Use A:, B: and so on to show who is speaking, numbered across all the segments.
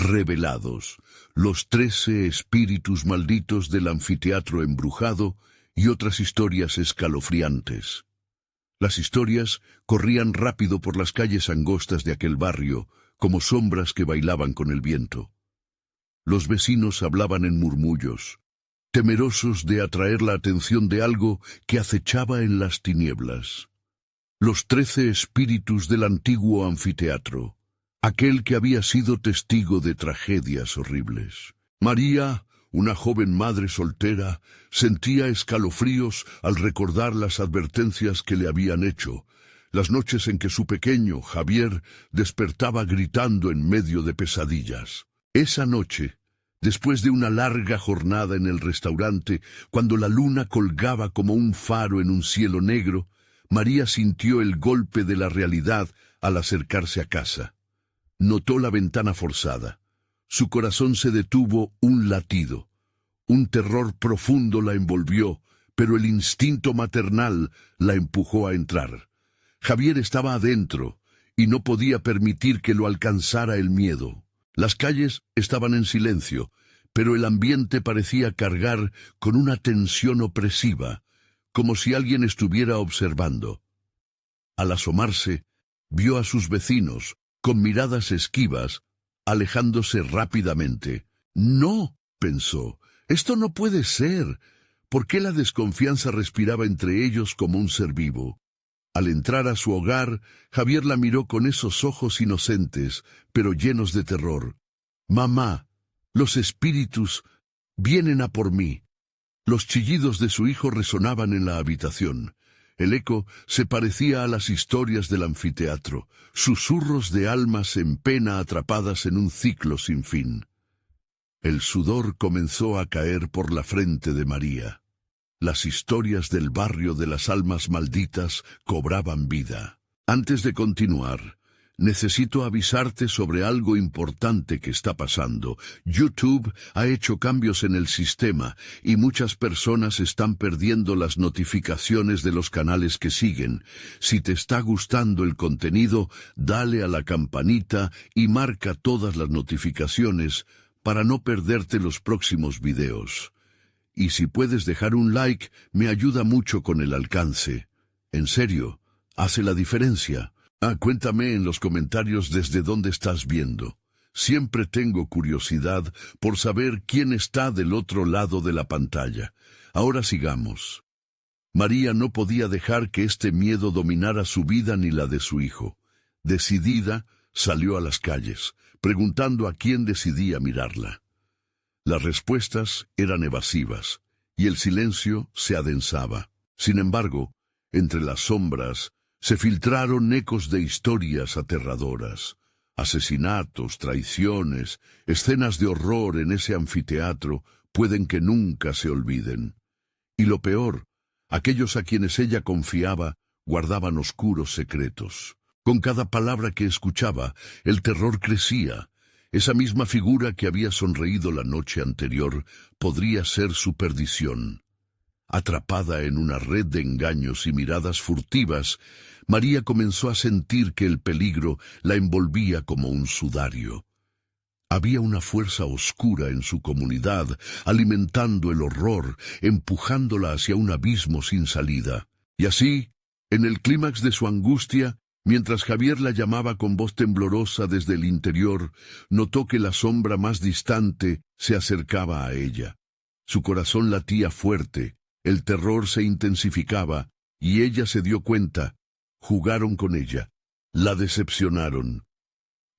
A: Revelados, los 13 espíritus malditos del anfiteatro embrujado y otras historias escalofriantes. Las historias corrían rápido por las calles angostas de aquel barrio, como sombras que bailaban con el viento. Los vecinos hablaban en murmullos, temerosos de atraer la atención de algo que acechaba en las tinieblas. Los 13 espíritus del antiguo anfiteatro, aquel que había sido testigo de tragedias horribles. María, una joven madre soltera, sentía escalofríos al recordar las advertencias que le habían hecho, las noches en que su pequeño, Javier, despertaba gritando en medio de pesadillas. Esa noche, después de una larga jornada en el restaurante, cuando la luna colgaba como un faro en un cielo negro, María sintió el golpe de la realidad al acercarse a casa. Notó la ventana forzada. Su corazón se detuvo un latido. Un terror profundo la envolvió, pero el instinto maternal la empujó a entrar. Javier estaba adentro y no podía permitir que lo alcanzara el miedo. Las calles estaban en silencio, pero el ambiente parecía cargar con una tensión opresiva, como si alguien estuviera observando. Al asomarse, vio a sus vecinos, con miradas esquivas, alejándose rápidamente. «No», pensó, «esto no puede ser». ¿Por qué la desconfianza respiraba entre ellos como un ser vivo? Al entrar a su hogar, Javier la miró con esos ojos inocentes, pero llenos de terror. «Mamá, los espíritus vienen a por mí». Los chillidos de su hijo resonaban en la habitación. El eco se parecía a las historias del anfiteatro, susurros de almas en pena atrapadas en un ciclo sin fin. El sudor comenzó a caer por la frente de María. Las historias del barrio de las almas malditas cobraban vida. Antes de continuar, necesito avisarte sobre algo importante que está pasando. YouTube ha hecho cambios en el sistema y muchas personas están perdiendo las notificaciones de los canales que siguen. Si te está gustando el contenido, dale a la campanita y marca todas las notificaciones para no perderte los próximos videos. Y si puedes dejar un like, me ayuda mucho con el alcance. En serio, hace la diferencia. Cuéntame en los comentarios desde dónde estás viendo. Siempre tengo curiosidad por saber quién está del otro lado de la pantalla. Ahora sigamos. María no podía dejar que este miedo dominara su vida ni la de su hijo. Decidida, salió a las calles, preguntando a quién decidía mirarla. Las respuestas eran evasivas, y el silencio se adensaba. Sin embargo, entre las sombras, se filtraron ecos de historias aterradoras. Asesinatos, traiciones, escenas de horror en ese anfiteatro pueden que nunca se olviden. Y lo peor, aquellos a quienes ella confiaba guardaban oscuros secretos. Con cada palabra que escuchaba, el terror crecía. Esa misma figura que había sonreído la noche anterior podría ser su perdición. Atrapada en una red de engaños y miradas furtivas, María comenzó a sentir que el peligro la envolvía como un sudario. Había una fuerza oscura en su comunidad, alimentando el horror, empujándola hacia un abismo sin salida. Y así, en el clímax de su angustia, mientras Javier la llamaba con voz temblorosa desde el interior, notó que la sombra más distante se acercaba a ella. Su corazón latía fuerte, el terror se intensificaba, y ella se dio cuenta. Jugaron con ella, la decepcionaron.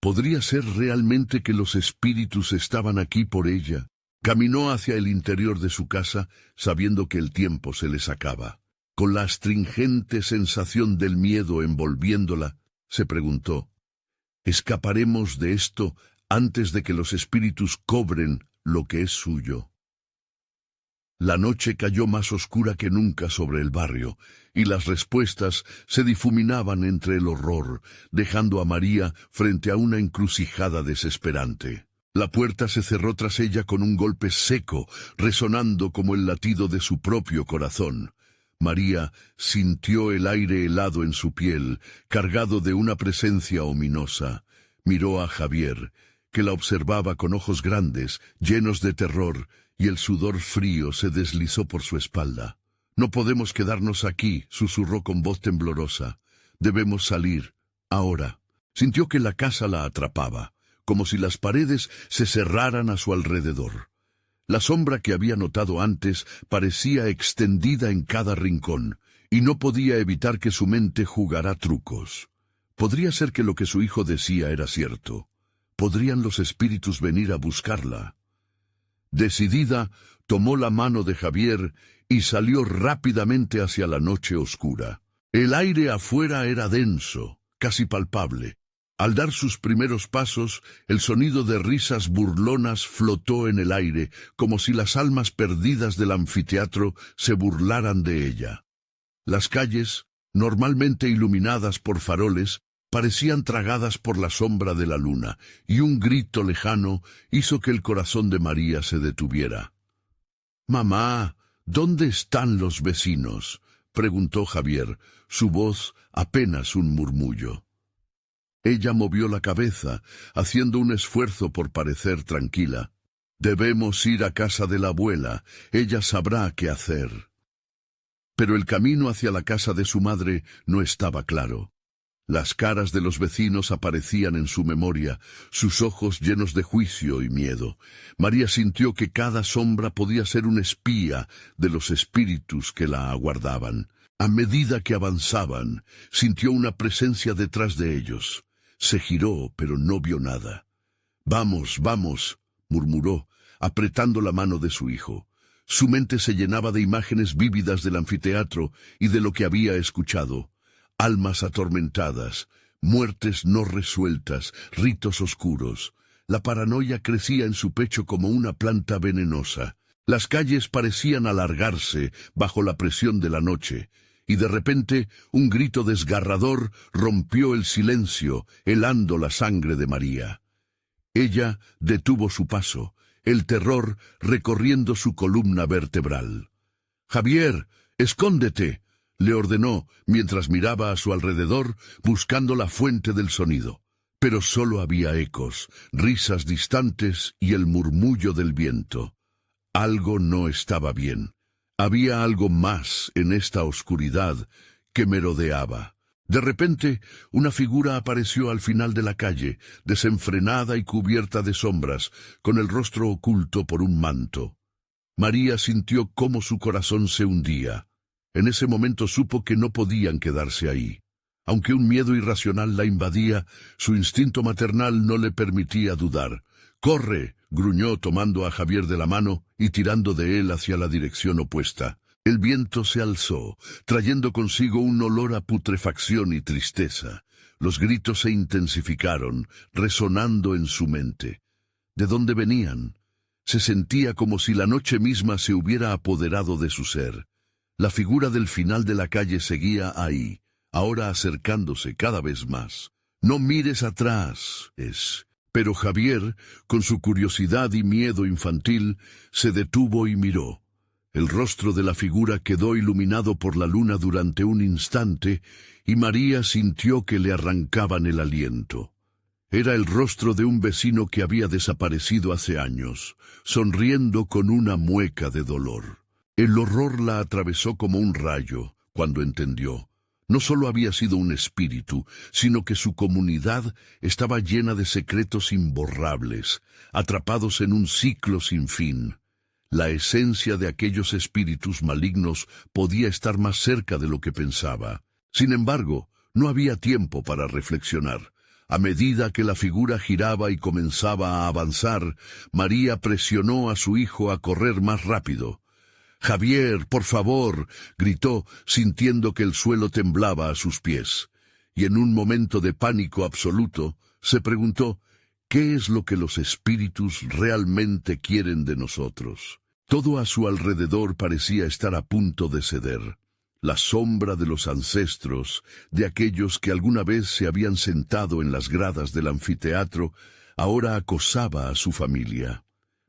A: ¿Podría ser realmente que los espíritus estaban aquí por ella? Caminó hacia el interior de su casa, sabiendo que el tiempo se les acaba. Con la astringente sensación del miedo envolviéndola, se preguntó, ¿escaparemos de esto antes de que los espíritus cobren lo que es suyo? La noche cayó más oscura que nunca sobre el barrio, y las respuestas se difuminaban entre el horror, dejando a María frente a una encrucijada desesperante. La puerta se cerró tras ella con un golpe seco, resonando como el latido de su propio corazón. María sintió el aire helado en su piel, cargado de una presencia ominosa. Miró a Javier, que la observaba con ojos grandes, llenos de terror, y el sudor frío se deslizó por su espalda. «No podemos quedarnos aquí», susurró con voz temblorosa. «Debemos salir, ahora». Sintió que la casa la atrapaba, como si las paredes se cerraran a su alrededor. La sombra que había notado antes parecía extendida en cada rincón, y no podía evitar que su mente jugara trucos. Podría ser que lo que su hijo decía era cierto. ¿Podrían los espíritus venir a buscarla? Decidida, tomó la mano de Javier y salió rápidamente hacia la noche oscura. El aire afuera era denso, casi palpable. Al dar sus primeros pasos, el sonido de risas burlonas flotó en el aire, como si las almas perdidas del anfiteatro se burlaran de ella. Las calles, normalmente iluminadas por faroles, parecían tragadas por la sombra de la luna, y un grito lejano hizo que el corazón de María se detuviera. «Mamá, ¿dónde están los vecinos?», preguntó Javier, su voz apenas un murmullo. Ella movió la cabeza, haciendo un esfuerzo por parecer tranquila. «Debemos ir a casa de la abuela, ella sabrá qué hacer». Pero el camino hacia la casa de su madre no estaba claro. Las caras de los vecinos aparecían en su memoria, sus ojos llenos de juicio y miedo. María sintió que cada sombra podía ser un espía de los espíritus que la aguardaban. A medida que avanzaban, sintió una presencia detrás de ellos. Se giró, pero no vio nada. «Vamos, vamos», murmuró, apretando la mano de su hijo. Su mente se llenaba de imágenes vívidas del anfiteatro y de lo que había escuchado. Almas atormentadas, muertes no resueltas, ritos oscuros. La paranoia crecía en su pecho como una planta venenosa. Las calles parecían alargarse bajo la presión de la noche, y de repente un grito desgarrador rompió el silencio, helando la sangre de María. Ella detuvo su paso, el terror recorriendo su columna vertebral. «Javier, escóndete», le ordenó mientras miraba a su alrededor buscando la fuente del sonido. Pero solo había ecos, risas distantes y el murmullo del viento. Algo no estaba bien. Había algo más en esta oscuridad que merodeaba. De repente, una figura apareció al final de la calle, desenfrenada y cubierta de sombras, con el rostro oculto por un manto. María sintió cómo su corazón se hundía. En ese momento supo que no podían quedarse ahí. Aunque un miedo irracional la invadía, su instinto maternal no le permitía dudar. «¡Corre!», gruñó tomando a Javier de la mano y tirando de él hacia la dirección opuesta. El viento se alzó, trayendo consigo un olor a putrefacción y tristeza. Los gritos se intensificaron, resonando en su mente. ¿De dónde venían? Se sentía como si la noche misma se hubiera apoderado de su ser. La figura del final de la calle seguía ahí, ahora acercándose cada vez más. «No mires atrás», Pero Javier, con su curiosidad y miedo infantil, se detuvo y miró. El rostro de la figura quedó iluminado por la luna durante un instante, y María sintió que le arrancaban el aliento. Era el rostro de un vecino que había desaparecido hace años, sonriendo con una mueca de dolor. El horror la atravesó como un rayo cuando entendió. No solo había sido un espíritu, sino que su comunidad estaba llena de secretos imborrables, atrapados en un ciclo sin fin. La esencia de aquellos espíritus malignos podía estar más cerca de lo que pensaba. Sin embargo, no había tiempo para reflexionar. A medida que la figura giraba y comenzaba a avanzar, María presionó a su hijo a correr más rápido. «Javier, por favor», gritó, sintiendo que el suelo temblaba a sus pies. Y en un momento de pánico absoluto, se preguntó, ¿qué es lo que los espíritus realmente quieren de nosotros? Todo a su alrededor parecía estar a punto de ceder. La sombra de los ancestros, de aquellos que alguna vez se habían sentado en las gradas del anfiteatro, ahora acosaba a su familia.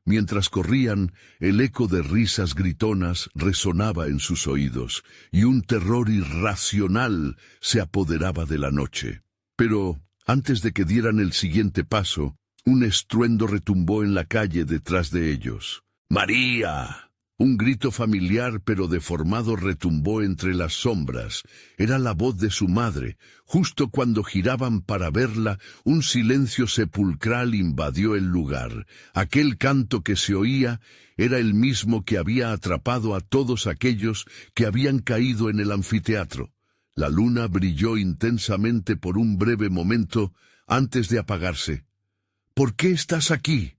A: Mientras corrían, el eco de risas gritonas resonaba en sus oídos, y un terror irracional se apoderaba de la noche. Pero, antes de que dieran el siguiente paso, Un estruendo retumbó en la calle detrás de ellos. ¡María! Un grito familiar pero deformado retumbó entre las sombras. Era la voz de su madre. Justo cuando giraban para verla, un silencio sepulcral invadió el lugar. Aquel canto que se oía era el mismo que había atrapado a todos aquellos que habían caído en el anfiteatro. La luna brilló intensamente por un breve momento antes de apagarse. ¿Por qué estás aquí?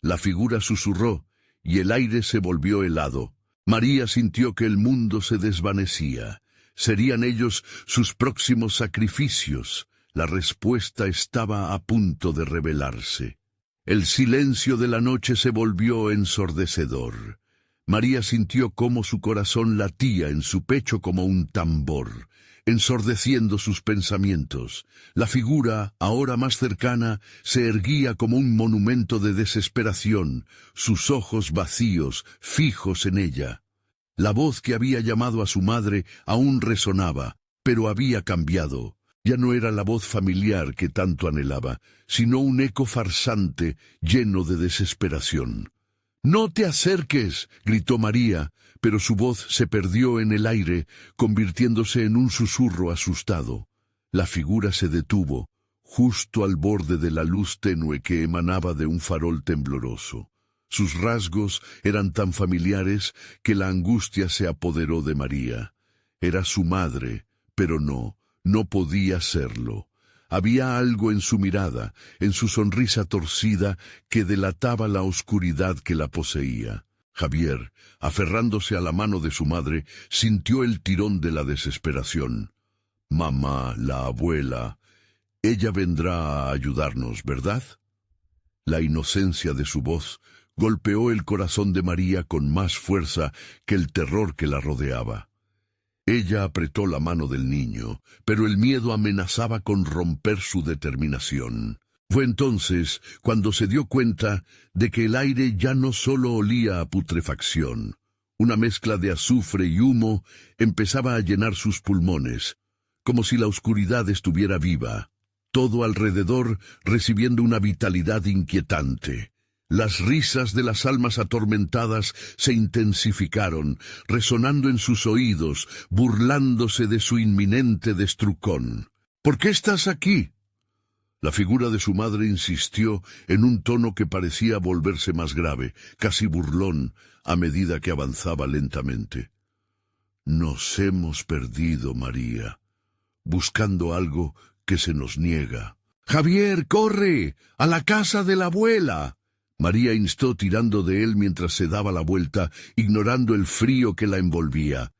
A: La figura susurró, y el aire se volvió helado. María sintió que el mundo se desvanecía. ¿Serían ellos sus próximos sacrificios? La respuesta estaba a punto de revelarse. El silencio de la noche se volvió ensordecedor. María sintió cómo su corazón latía en su pecho como un tambor, ensordeciendo sus pensamientos. La figura, ahora más cercana, se erguía como un monumento de desesperación, sus ojos vacíos, fijos en ella. La voz que había llamado a su madre aún resonaba, pero había cambiado. Ya no era la voz familiar que tanto anhelaba, sino un eco farsante lleno de desesperación. «¡No te acerques!», gritó María, pero su voz se perdió en el aire, convirtiéndose en un susurro asustado. La figura se detuvo, justo al borde de la luz tenue que emanaba de un farol tembloroso. Sus rasgos eran tan familiares que la angustia se apoderó de María. Era su madre, pero no podía serlo. Había algo en su mirada, en su sonrisa torcida, que delataba la oscuridad que la poseía. Javier, aferrándose a la mano de su madre, sintió el tirón de la desesperación. «Mamá, la abuela, ella vendrá a ayudarnos, ¿verdad?». La inocencia de su voz golpeó el corazón de María con más fuerza que el terror que la rodeaba. Ella apretó la mano del niño, pero el miedo amenazaba con romper su determinación. Fue entonces cuando se dio cuenta de que el aire ya no solo olía a putrefacción. Una mezcla de azufre y humo empezaba a llenar sus pulmones, como si la oscuridad estuviera viva, todo alrededor recibiendo una vitalidad inquietante. Las risas de las almas atormentadas se intensificaron, resonando en sus oídos, burlándose de su inminente destrucción. «¿Por qué estás aquí?». La figura de su madre insistió en un tono que parecía volverse más grave, casi burlón, a medida que avanzaba lentamente. «Nos hemos perdido, María, buscando algo que se nos niega». «Javier, corre, a la casa de la abuela». María instó tirando de él mientras se daba la vuelta, ignorando el frío que la envolvía.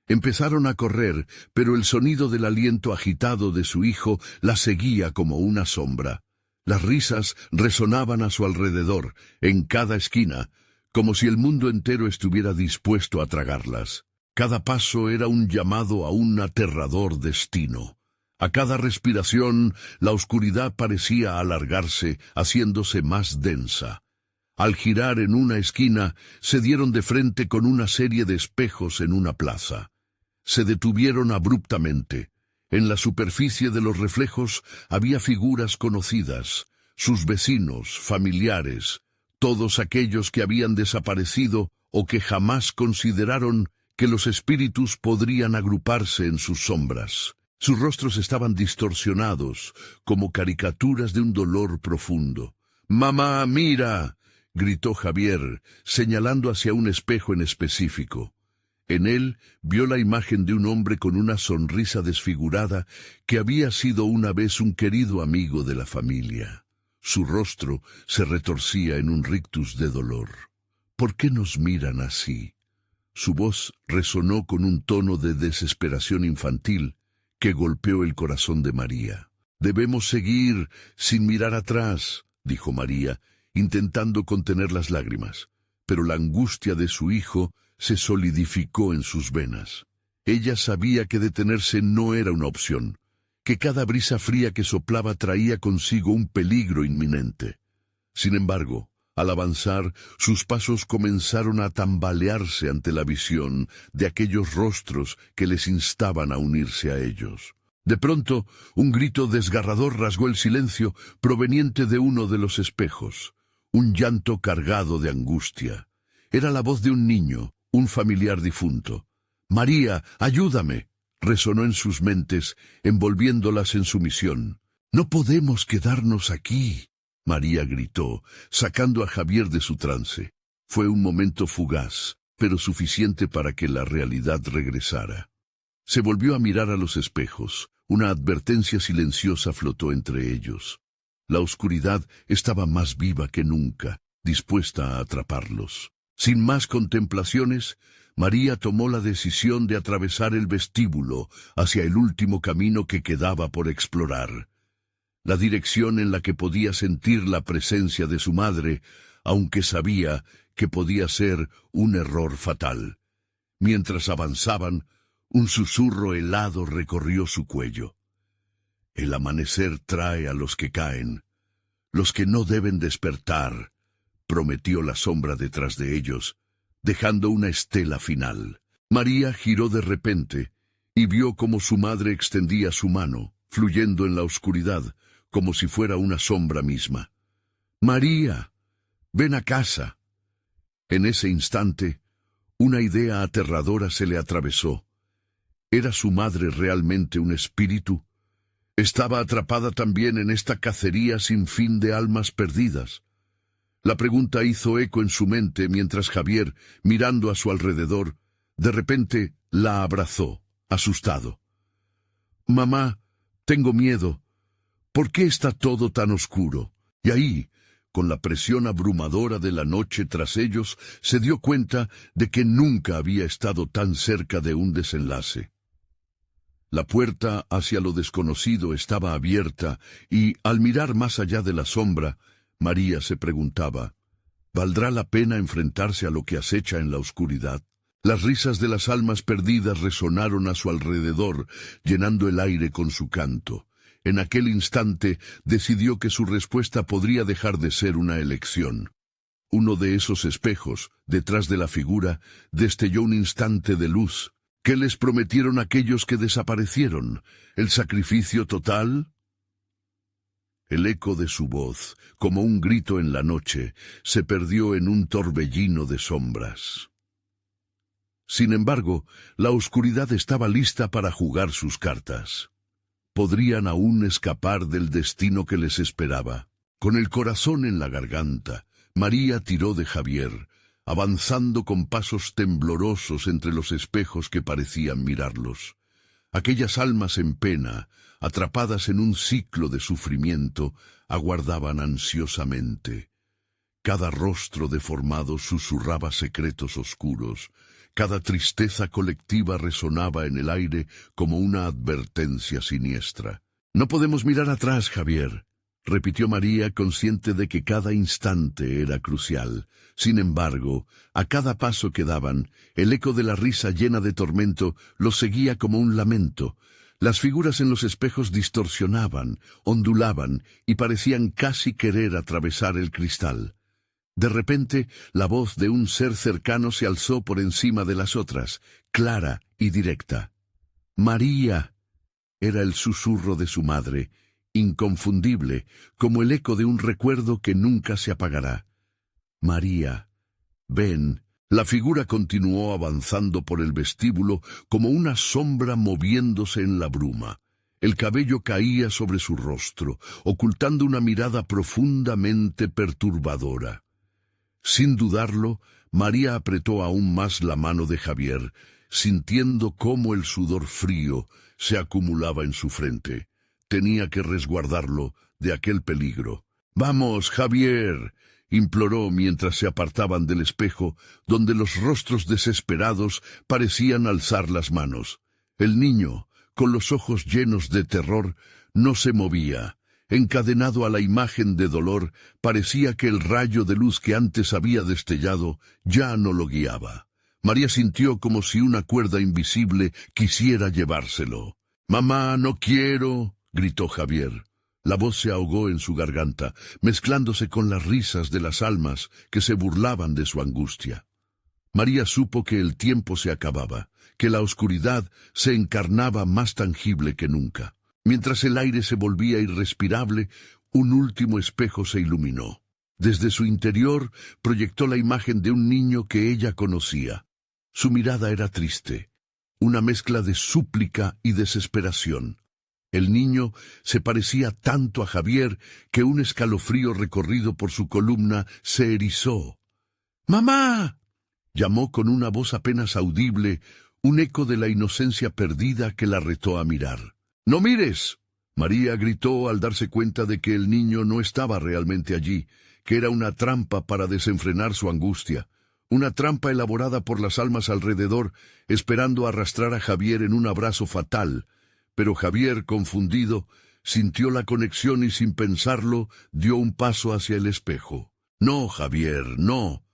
A: Empezaron a correr, pero el sonido del aliento agitado de su hijo la seguía como una sombra. Las risas resonaban a su alrededor, en cada esquina, como si el mundo entero estuviera dispuesto a tragarlas. Cada paso era un llamado a un aterrador destino. A cada respiración, la oscuridad parecía alargarse, haciéndose más densa. Al girar en una esquina, se dieron de frente con una serie de espejos en una plaza. Se detuvieron abruptamente. En la superficie de los reflejos había figuras conocidas, sus vecinos, familiares, todos aquellos que habían desaparecido o que jamás consideraron que los espíritus podrían agruparse en sus sombras. Sus rostros estaban distorsionados, como caricaturas de un dolor profundo. «¡Mamá, mira!», gritó Javier, señalando hacia un espejo en específico. En él vio la imagen de un hombre con una sonrisa desfigurada que había sido una vez un querido amigo de la familia. Su rostro se retorcía en un rictus de dolor. «¿Por qué nos miran así?». Su voz resonó con un tono de desesperación infantil que golpeó el corazón de María. «Debemos seguir sin mirar atrás», dijo María, intentando contener las lágrimas, pero la angustia de su hijo se solidificó en sus venas. Ella sabía que detenerse no era una opción, que cada brisa fría que soplaba traía consigo un peligro inminente. Sin embargo, al avanzar, sus pasos comenzaron a tambalearse ante la visión de aquellos rostros que les instaban a unirse a ellos. De pronto, un grito desgarrador rasgó el silencio proveniente de uno de los espejos. Un llanto cargado de angustia. Era la voz de un niño, un familiar difunto. «María, ayúdame», resonó en sus mentes, envolviéndolas en sumisión. «No podemos quedarnos aquí», María gritó, sacando a Javier de su trance. Fue un momento fugaz, pero suficiente para que la realidad regresara. Se volvió a mirar a los espejos. Una advertencia silenciosa flotó entre ellos. La oscuridad estaba más viva que nunca, dispuesta a atraparlos. Sin más contemplaciones, María tomó la decisión de atravesar el vestíbulo hacia el último camino que quedaba por explorar. La dirección en la que podía sentir la presencia de su madre, aunque sabía que podía ser un error fatal. Mientras avanzaban, un susurro helado recorrió su cuello. El amanecer trae a los que caen. Los que no deben despertar, prometió la sombra detrás de ellos, dejando una estela final. María giró de repente y vio cómo su madre extendía su mano, fluyendo en la oscuridad, como si fuera una sombra misma. «María, ven a casa». En ese instante, una idea aterradora se le atravesó. ¿Era su madre realmente un espíritu? ¿Estaba atrapada también en esta cacería sin fin de almas perdidas? La pregunta hizo eco en su mente mientras Javier, mirando a su alrededor, de repente la abrazó, asustado. «Mamá, tengo miedo. ¿Por qué está todo tan oscuro?» Y ahí, con la presión abrumadora de la noche tras ellos, se dio cuenta de que nunca había estado tan cerca de un desenlace. La puerta hacia lo desconocido estaba abierta y, al mirar más allá de la sombra, María se preguntaba, ¿valdrá la pena enfrentarse a lo que acecha en la oscuridad? Las risas de las almas perdidas resonaron a su alrededor, llenando el aire con su canto. En aquel instante decidió que su respuesta podría dejar de ser una elección. Uno de esos espejos, detrás de la figura, destelló un instante de luz. ¿Qué les prometieron aquellos que desaparecieron? ¿El sacrificio total? El eco de su voz, como un grito en la noche, se perdió en un torbellino de sombras. Sin embargo, la oscuridad estaba lista para jugar sus cartas. Podrían aún escapar del destino que les esperaba. Con el corazón en la garganta, María tiró de Javier, avanzando con pasos temblorosos entre los espejos que parecían mirarlos. Aquellas almas en pena, atrapadas en un ciclo de sufrimiento, aguardaban ansiosamente. Cada rostro deformado susurraba secretos oscuros. Cada tristeza colectiva resonaba en el aire como una advertencia siniestra. «No podemos mirar atrás, Javier», repitió María, consciente de que cada instante era crucial. Sin embargo, a cada paso que daban, el eco de la risa llena de tormento los seguía como un lamento. Las figuras en los espejos distorsionaban, ondulaban y parecían casi querer atravesar el cristal. De repente, la voz de un ser cercano se alzó por encima de las otras, clara y directa. «María», era el susurro de su madre, inconfundible, como el eco de un recuerdo que nunca se apagará. «María, ven». La figura continuó avanzando por el vestíbulo como una sombra moviéndose en la bruma. El cabello caía sobre su rostro, ocultando una mirada profundamente perturbadora. Sin dudarlo, María apretó aún más la mano de Javier, sintiendo cómo el sudor frío se acumulaba en su frente. Tenía que resguardarlo de aquel peligro. «Vamos, Javier», imploró mientras se apartaban del espejo, donde los rostros desesperados parecían alzar las manos. El niño, con los ojos llenos de terror, no se movía. Encadenado a la imagen de dolor, parecía que el rayo de luz que antes había destellado ya no lo guiaba. María sintió como si una cuerda invisible quisiera llevárselo. «Mamá, no quiero», gritó Javier. La voz se ahogó en su garganta, mezclándose con las risas de las almas que se burlaban de su angustia. María supo que el tiempo se acababa, que la oscuridad se encarnaba más tangible que nunca. Mientras el aire se volvía irrespirable, un último espejo se iluminó. Desde su interior proyectó la imagen de un niño que ella conocía. Su mirada era triste, una mezcla de súplica y desesperación. El niño se parecía tanto a Javier que un escalofrío recorrido por su columna se erizó. ¡Mamá!, llamó con una voz apenas audible, un eco de la inocencia perdida que la retó a mirar. ¡No mires!, María gritó al darse cuenta de que el niño no estaba realmente allí, que era una trampa para desenfrenar su angustia, una trampa elaborada por las almas alrededor, esperando arrastrar a Javier en un abrazo fatal. Pero Javier, confundido, sintió la conexión y sin pensarlo, dio un paso hacia el espejo. ¡No, Javier, no!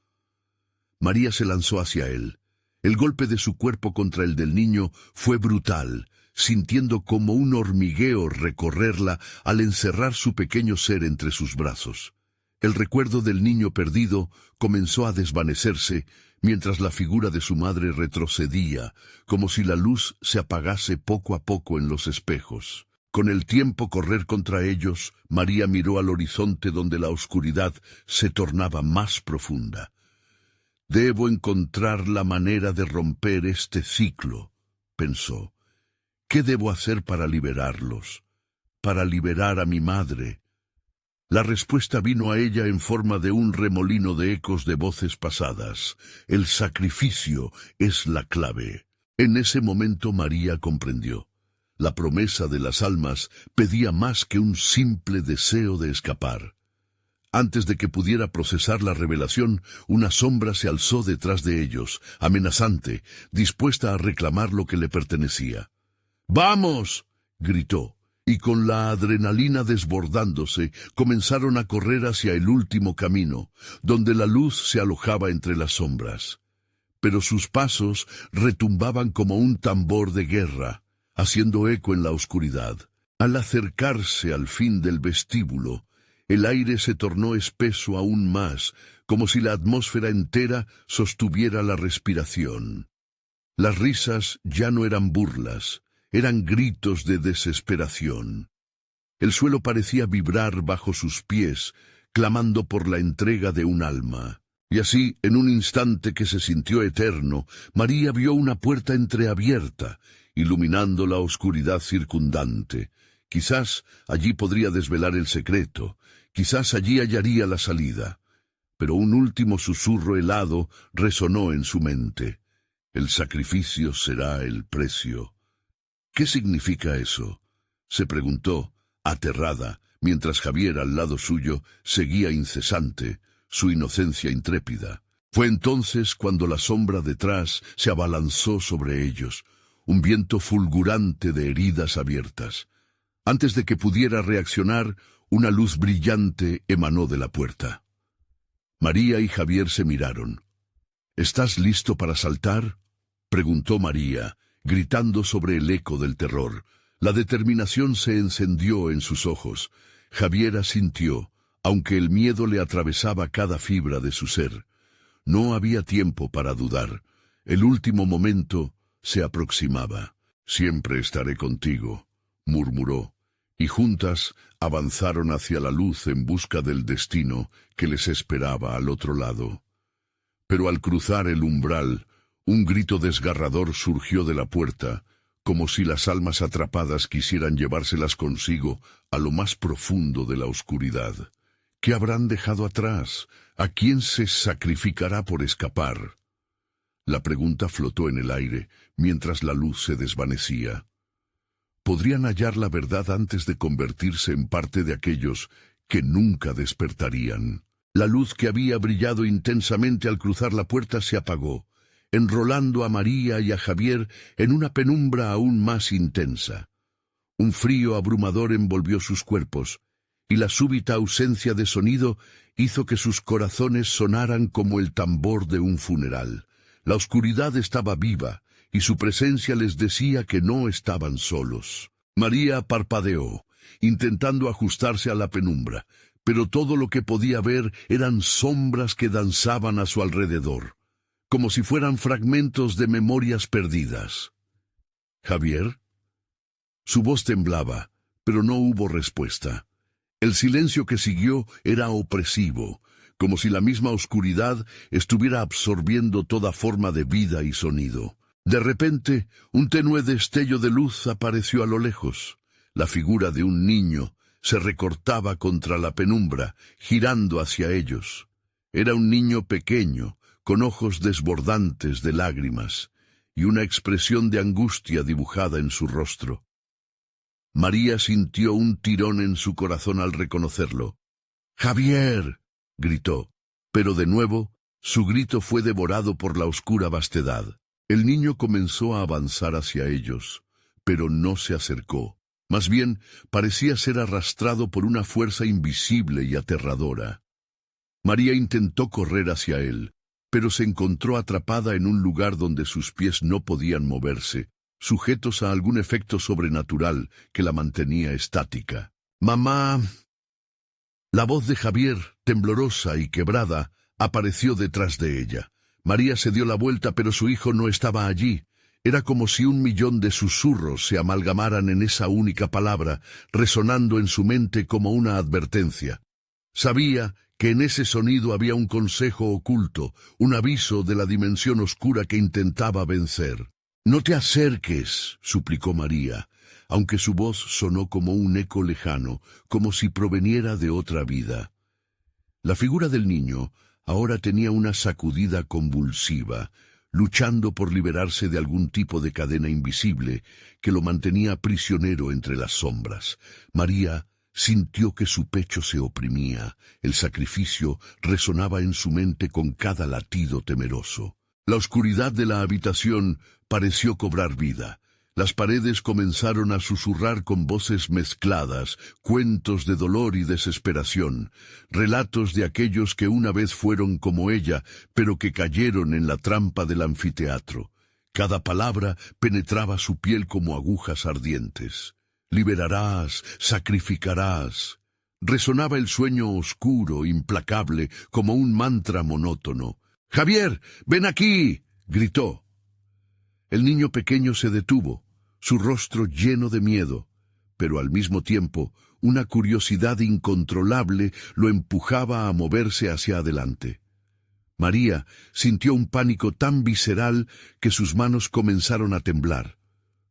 A: María se lanzó hacia él. El golpe de su cuerpo contra el del niño fue brutal, sintiendo como un hormigueo recorrerla al encerrar su pequeño ser entre sus brazos. El recuerdo del niño perdido comenzó a desvanecerse, mientras la figura de su madre retrocedía, como si la luz se apagase poco a poco en los espejos. Con el tiempo correr contra ellos, María miró al horizonte donde la oscuridad se tornaba más profunda. «Debo encontrar la manera de romper este ciclo», pensó. «¿Qué debo hacer para liberarlos? Para liberar a mi madre?» La respuesta vino a ella en forma de un remolino de ecos de voces pasadas. El sacrificio es la clave. En ese momento María comprendió. La promesa de las almas pedía más que un simple deseo de escapar. Antes de que pudiera procesar la revelación, una sombra se alzó detrás de ellos, amenazante, dispuesta a reclamar lo que le pertenecía. «¡Vamos!», gritó. Y con la adrenalina desbordándose, comenzaron a correr hacia el último camino, donde la luz se alojaba entre las sombras. Pero sus pasos retumbaban como un tambor de guerra, haciendo eco en la oscuridad. Al acercarse al fin del vestíbulo, el aire se tornó espeso aún más, como si la atmósfera entera sostuviera la respiración. Las risas ya no eran burlas, eran gritos de desesperación. El suelo parecía vibrar bajo sus pies, clamando por la entrega de un alma. Y así, en un instante que se sintió eterno, María vio una puerta entreabierta, iluminando la oscuridad circundante. Quizás allí podría desvelar el secreto, quizás allí hallaría la salida. Pero un último susurro helado resonó en su mente. El sacrificio será el precio. «¿Qué significa eso?», se preguntó, aterrada, mientras Javier al lado suyo seguía incesante, su inocencia intrépida. Fue entonces cuando la sombra detrás se abalanzó sobre ellos, un viento fulgurante de heridas abiertas. Antes de que pudiera reaccionar, una luz brillante emanó de la puerta. María y Javier se miraron. «¿Estás listo para saltar?», preguntó María, gritando sobre el eco del terror. La determinación se encendió en sus ojos. Javier asintió, aunque el miedo le atravesaba cada fibra de su ser. No había tiempo para dudar. El último momento se aproximaba. «Siempre estaré contigo», murmuró, y juntas avanzaron hacia la luz en busca del destino que les esperaba al otro lado. Pero al cruzar el umbral, un grito desgarrador surgió de la puerta, como si las almas atrapadas quisieran llevárselas consigo a lo más profundo de la oscuridad. ¿Qué habrán dejado atrás? ¿A quién se sacrificará por escapar? La pregunta flotó en el aire, mientras la luz se desvanecía. ¿Podrían hallar la verdad antes de convertirse en parte de aquellos que nunca despertarían? La luz que había brillado intensamente al cruzar la puerta se apagó, enrolando a María y a Javier en una penumbra aún más intensa. Un frío abrumador envolvió sus cuerpos, y la súbita ausencia de sonido hizo que sus corazones sonaran como el tambor de un funeral. La oscuridad estaba viva, y su presencia les decía que no estaban solos. María parpadeó, intentando ajustarse a la penumbra, pero todo lo que podía ver eran sombras que danzaban a su alrededor, como si fueran fragmentos de memorias perdidas. «¿Javier?». Su voz temblaba, pero no hubo respuesta. El silencio que siguió era opresivo, como si la misma oscuridad estuviera absorbiendo toda forma de vida y sonido. De repente, un tenue destello de luz apareció a lo lejos. La figura de un niño se recortaba contra la penumbra, girando hacia ellos. Era un niño pequeño, con ojos desbordantes de lágrimas, y una expresión de angustia dibujada en su rostro. María sintió un tirón en su corazón al reconocerlo. «¡Javier!», gritó, pero de nuevo, su grito fue devorado por la oscura vastedad. El niño comenzó a avanzar hacia ellos, pero no se acercó. Más bien, parecía ser arrastrado por una fuerza invisible y aterradora. María intentó correr hacia él, pero se encontró atrapada en un lugar donde sus pies no podían moverse, sujetos a algún efecto sobrenatural que la mantenía estática. «¡Mamá!». La voz de Javier, temblorosa y quebrada, apareció detrás de ella. María se dio la vuelta, pero su hijo no estaba allí. Era como si 1.000.000 de susurros se amalgamaran en esa única palabra, resonando en su mente como una advertencia. Sabía que en ese sonido había un consejo oculto, un aviso de la dimensión oscura que intentaba vencer. «No te acerques», suplicó María, aunque su voz sonó como un eco lejano, como si proveniera de otra vida. La figura del niño ahora tenía una sacudida convulsiva, luchando por liberarse de algún tipo de cadena invisible que lo mantenía prisionero entre las sombras. María sintió que su pecho se oprimía, el sacrificio resonaba en su mente con cada latido temeroso. La oscuridad de la habitación pareció cobrar vida. Las paredes comenzaron a susurrar con voces mezcladas, cuentos de dolor y desesperación, relatos de aquellos que una vez fueron como ella, pero que cayeron en la trampa del anfiteatro. Cada palabra penetraba su piel como agujas ardientes. «Liberarás, sacrificarás». Resonaba el sueño oscuro, implacable, como un mantra monótono. «¡Javier, ven aquí!», gritó. El niño pequeño se detuvo, su rostro lleno de miedo, pero al mismo tiempo una curiosidad incontrolable lo empujaba a moverse hacia adelante. María sintió un pánico tan visceral que sus manos comenzaron a temblar.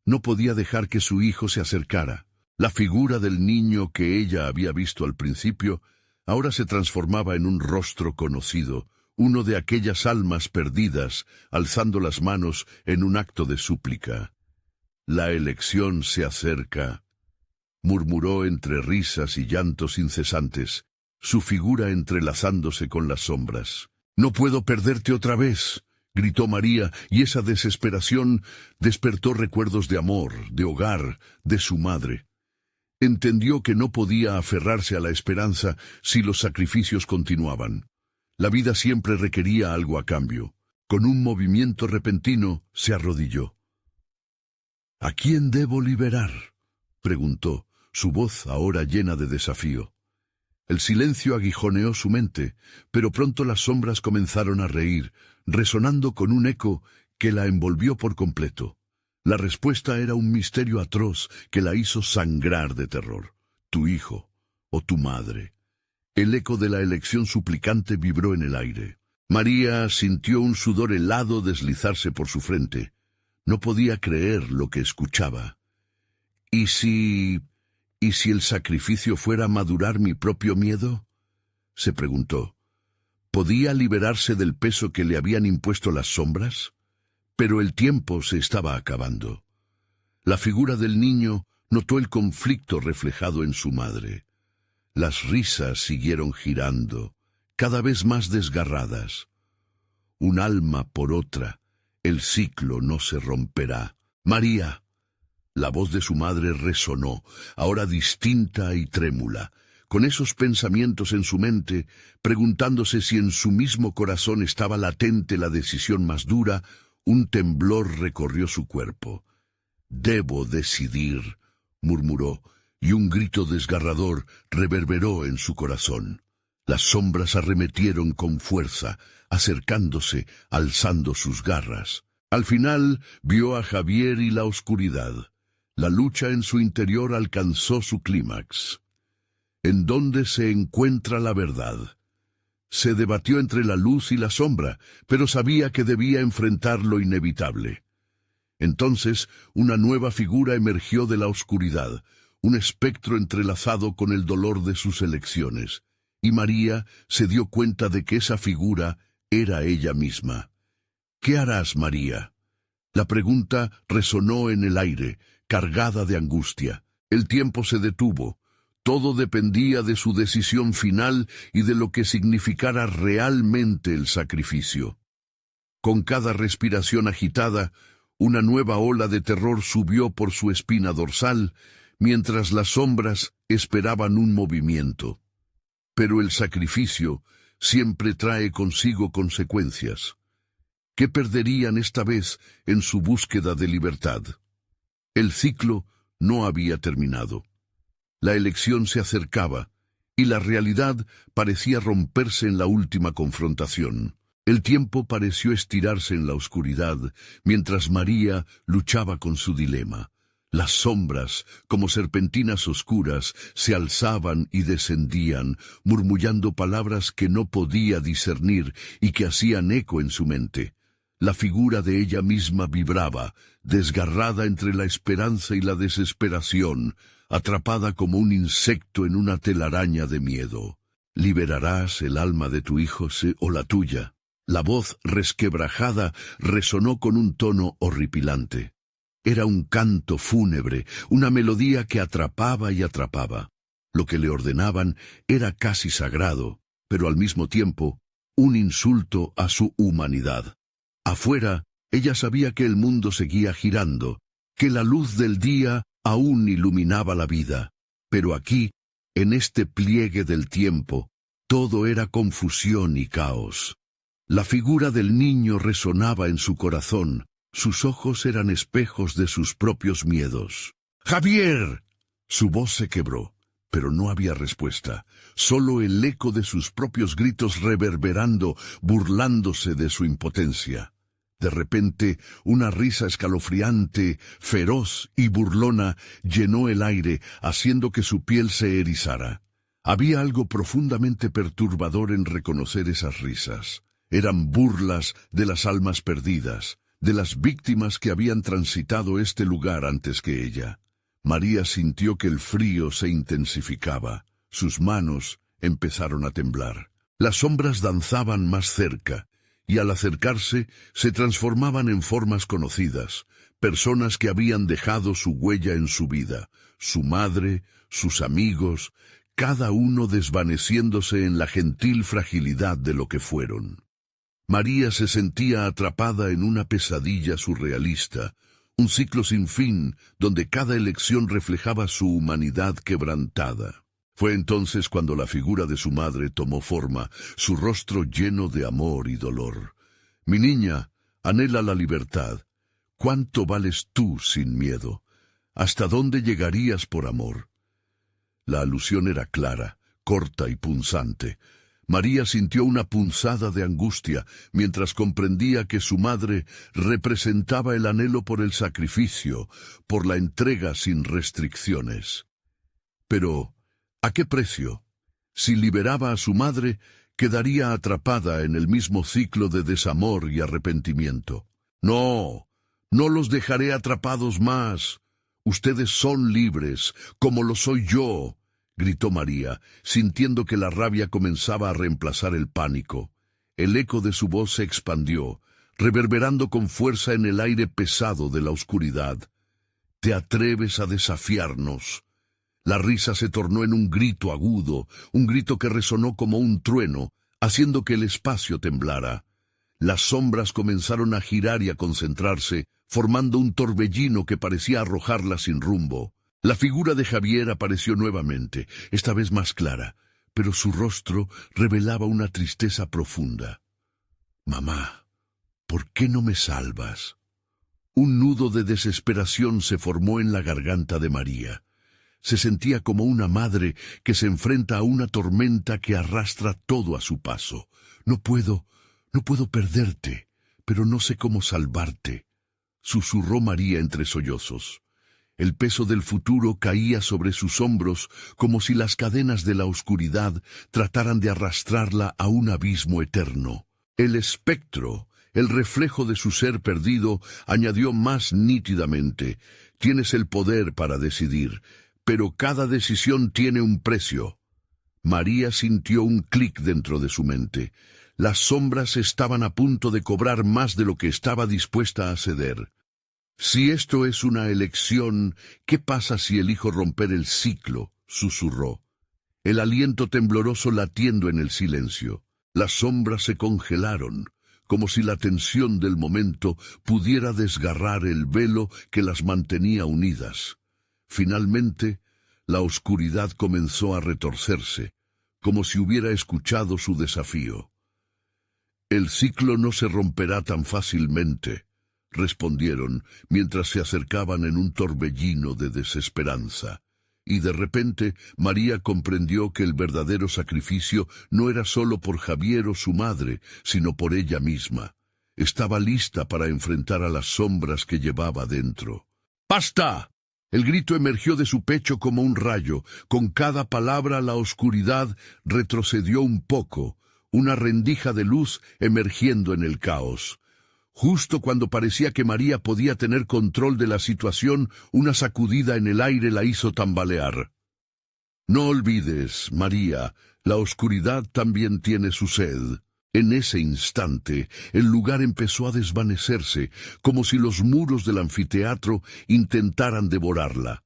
A: No podía dejar que su hijo se acercara. La figura del niño que ella había visto al principio ahora se transformaba en un rostro conocido, uno de aquellas almas perdidas, alzando las manos en un acto de súplica. «La elección se acerca», murmuró entre risas y llantos incesantes, su figura entrelazándose con las sombras. «No puedo perderte otra vez», gritó María, y esa desesperación despertó recuerdos de amor, de hogar, de su madre. Entendió que no podía aferrarse a la esperanza si los sacrificios continuaban. La vida siempre requería algo a cambio. Con un movimiento repentino se arrodilló. «¿A quién debo liberar?», preguntó, su voz ahora llena de desafío. El silencio aguijoneó su mente, pero pronto las sombras comenzaron a reír, resonando con un eco que la envolvió por completo. La respuesta era un misterio atroz que la hizo sangrar de terror. «Tu hijo o tu madre». El eco de la elección suplicante vibró en el aire. María sintió un sudor helado deslizarse por su frente. No podía creer lo que escuchaba. ¿Y si el sacrificio fuera madurar mi propio miedo?», se preguntó. ¿Podía liberarse del peso que le habían impuesto las sombras? Pero el tiempo se estaba acabando. La figura del niño notó el conflicto reflejado en su madre. Las risas siguieron girando, cada vez más desgarradas. Un alma por otra, el ciclo no se romperá. «María». La voz de su madre resonó, ahora distinta y trémula. Con esos pensamientos en su mente, preguntándose si en su mismo corazón estaba latente la decisión más dura, un temblor recorrió su cuerpo. «Debo decidir», murmuró, y un grito desgarrador reverberó en su corazón. Las sombras arremetieron con fuerza, acercándose, alzando sus garras. Al final vio a Javier y la oscuridad. La lucha en su interior alcanzó su clímax. ¿En dónde se encuentra la verdad? Se debatió entre la luz y la sombra, pero sabía que debía enfrentar lo inevitable. Entonces, una nueva figura emergió de la oscuridad, un espectro entrelazado con el dolor de sus elecciones, y María se dio cuenta de que esa figura era ella misma. ¿Qué harás, María? La pregunta resonó en el aire, cargada de angustia. El tiempo se detuvo. Todo dependía de su decisión final y de lo que significara realmente el sacrificio. Con cada respiración agitada, una nueva ola de terror subió por su espina dorsal, mientras las sombras esperaban un movimiento. Pero el sacrificio siempre trae consigo consecuencias. ¿Qué perderían esta vez en su búsqueda de libertad? El ciclo no había terminado. La elección se acercaba, y la realidad parecía romperse en la última confrontación. El tiempo pareció estirarse en la oscuridad, mientras María luchaba con su dilema. Las sombras, como serpentinas oscuras, se alzaban y descendían, murmullando palabras que no podía discernir y que hacían eco en su mente. La figura de ella misma vibraba, desgarrada entre la esperanza y la desesperación, atrapada como un insecto en una telaraña de miedo. ¿Liberarás el alma de tu hijo o la tuya? La voz resquebrajada resonó con un tono horripilante. Era un canto fúnebre, una melodía que atrapaba y atrapaba. Lo que le ordenaban era casi sagrado, pero al mismo tiempo un insulto a su humanidad. Afuera, ella sabía que el mundo seguía girando, que la luz del día aún iluminaba la vida. Pero aquí, en este pliegue del tiempo, todo era confusión y caos. La figura del niño resonaba en su corazón, sus ojos eran espejos de sus propios miedos. ¡Javier! Su voz se quebró, pero no había respuesta, solo el eco de sus propios gritos reverberando, burlándose de su impotencia. De repente, una risa escalofriante, feroz y burlona llenó el aire, haciendo que su piel se erizara. Había algo profundamente perturbador en reconocer esas risas. Eran burlas de las almas perdidas, de las víctimas que habían transitado este lugar antes que ella. María sintió que el frío se intensificaba. Sus manos empezaron a temblar. Las sombras danzaban más cerca, y al acercarse se transformaban en formas conocidas, personas que habían dejado su huella en su vida, su madre, sus amigos, cada uno desvaneciéndose en la gentil fragilidad de lo que fueron. María se sentía atrapada en una pesadilla surrealista, un ciclo sin fin donde cada elección reflejaba su humanidad quebrantada. Fue entonces cuando la figura de su madre tomó forma, su rostro lleno de amor y dolor. Mi niña, anhela la libertad. ¿Cuánto vales tú sin miedo? ¿Hasta dónde llegarías por amor? La alusión era clara, corta y punzante. María sintió una punzada de angustia mientras comprendía que su madre representaba el anhelo por el sacrificio, por la entrega sin restricciones. Pero, ¿a qué precio? Si liberaba a su madre, quedaría atrapada en el mismo ciclo de desamor y arrepentimiento. No, no los dejaré atrapados más. Ustedes son libres, como lo soy yo, gritó María, sintiendo que la rabia comenzaba a reemplazar el pánico. El eco de su voz se expandió, reverberando con fuerza en el aire pesado de la oscuridad. ¿Te atreves a desafiarnos? La risa se tornó en un grito agudo, un grito que resonó como un trueno, haciendo que el espacio temblara. Las sombras comenzaron a girar y a concentrarse, formando un torbellino que parecía arrojarla sin rumbo. La figura de Javier apareció nuevamente, esta vez más clara, pero su rostro revelaba una tristeza profunda. «Mamá, ¿por qué no me salvas?» Un nudo de desesperación se formó en la garganta de María. Se sentía como una madre que se enfrenta a una tormenta que arrastra todo a su paso. No puedo perderte, pero no sé cómo salvarte», susurró María entre sollozos. El peso del futuro caía sobre sus hombros como si las cadenas de la oscuridad trataran de arrastrarla a un abismo eterno. El espectro, el reflejo de su ser perdido, añadió más nítidamente: tienes el poder para decidir, pero cada decisión tiene un precio. María sintió un clic dentro de su mente. Las sombras estaban a punto de cobrar más de lo que estaba dispuesta a ceder. Si esto es una elección, ¿qué pasa si elijo romper el ciclo?, susurró, el aliento tembloroso latiendo en el silencio. Las sombras se congelaron, como si la tensión del momento pudiera desgarrar el velo que las mantenía unidas. Finalmente, la oscuridad comenzó a retorcerse, como si hubiera escuchado su desafío. «El ciclo no se romperá tan fácilmente», respondieron mientras se acercaban en un torbellino de desesperanza. Y de repente María comprendió que el verdadero sacrificio no era solo por Javier o su madre, sino por ella misma. Estaba lista para enfrentar a las sombras que llevaba dentro. ¡Basta! El grito emergió de su pecho como un rayo. Con cada palabra la oscuridad retrocedió un poco, una rendija de luz emergiendo en el caos. Justo cuando parecía que María podía tener control de la situación, una sacudida en el aire la hizo tambalear. «No olvides, María, la oscuridad también tiene su sed». En ese instante, el lugar empezó a desvanecerse, como si los muros del anfiteatro intentaran devorarla.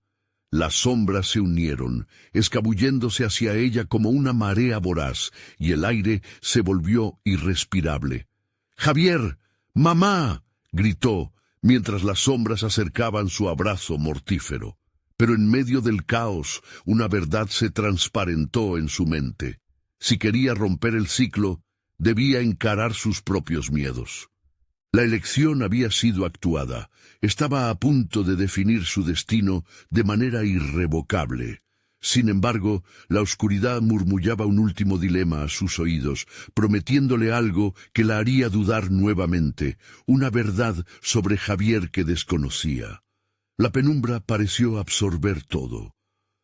A: Las sombras se unieron, escabulléndose hacia ella como una marea voraz, y el aire se volvió irrespirable. «¡Javier! ¡Mamá!», gritó, mientras las sombras acercaban su abrazo mortífero. Pero en medio del caos, una verdad se transparentó en su mente. Si quería romper el ciclo, debía encarar sus propios miedos. La elección había sido actuada. Estaba a punto de definir su destino de manera irrevocable. Sin embargo, la oscuridad murmullaba un último dilema a sus oídos, prometiéndole algo que la haría dudar nuevamente, una verdad sobre Javier que desconocía. La penumbra pareció absorber todo.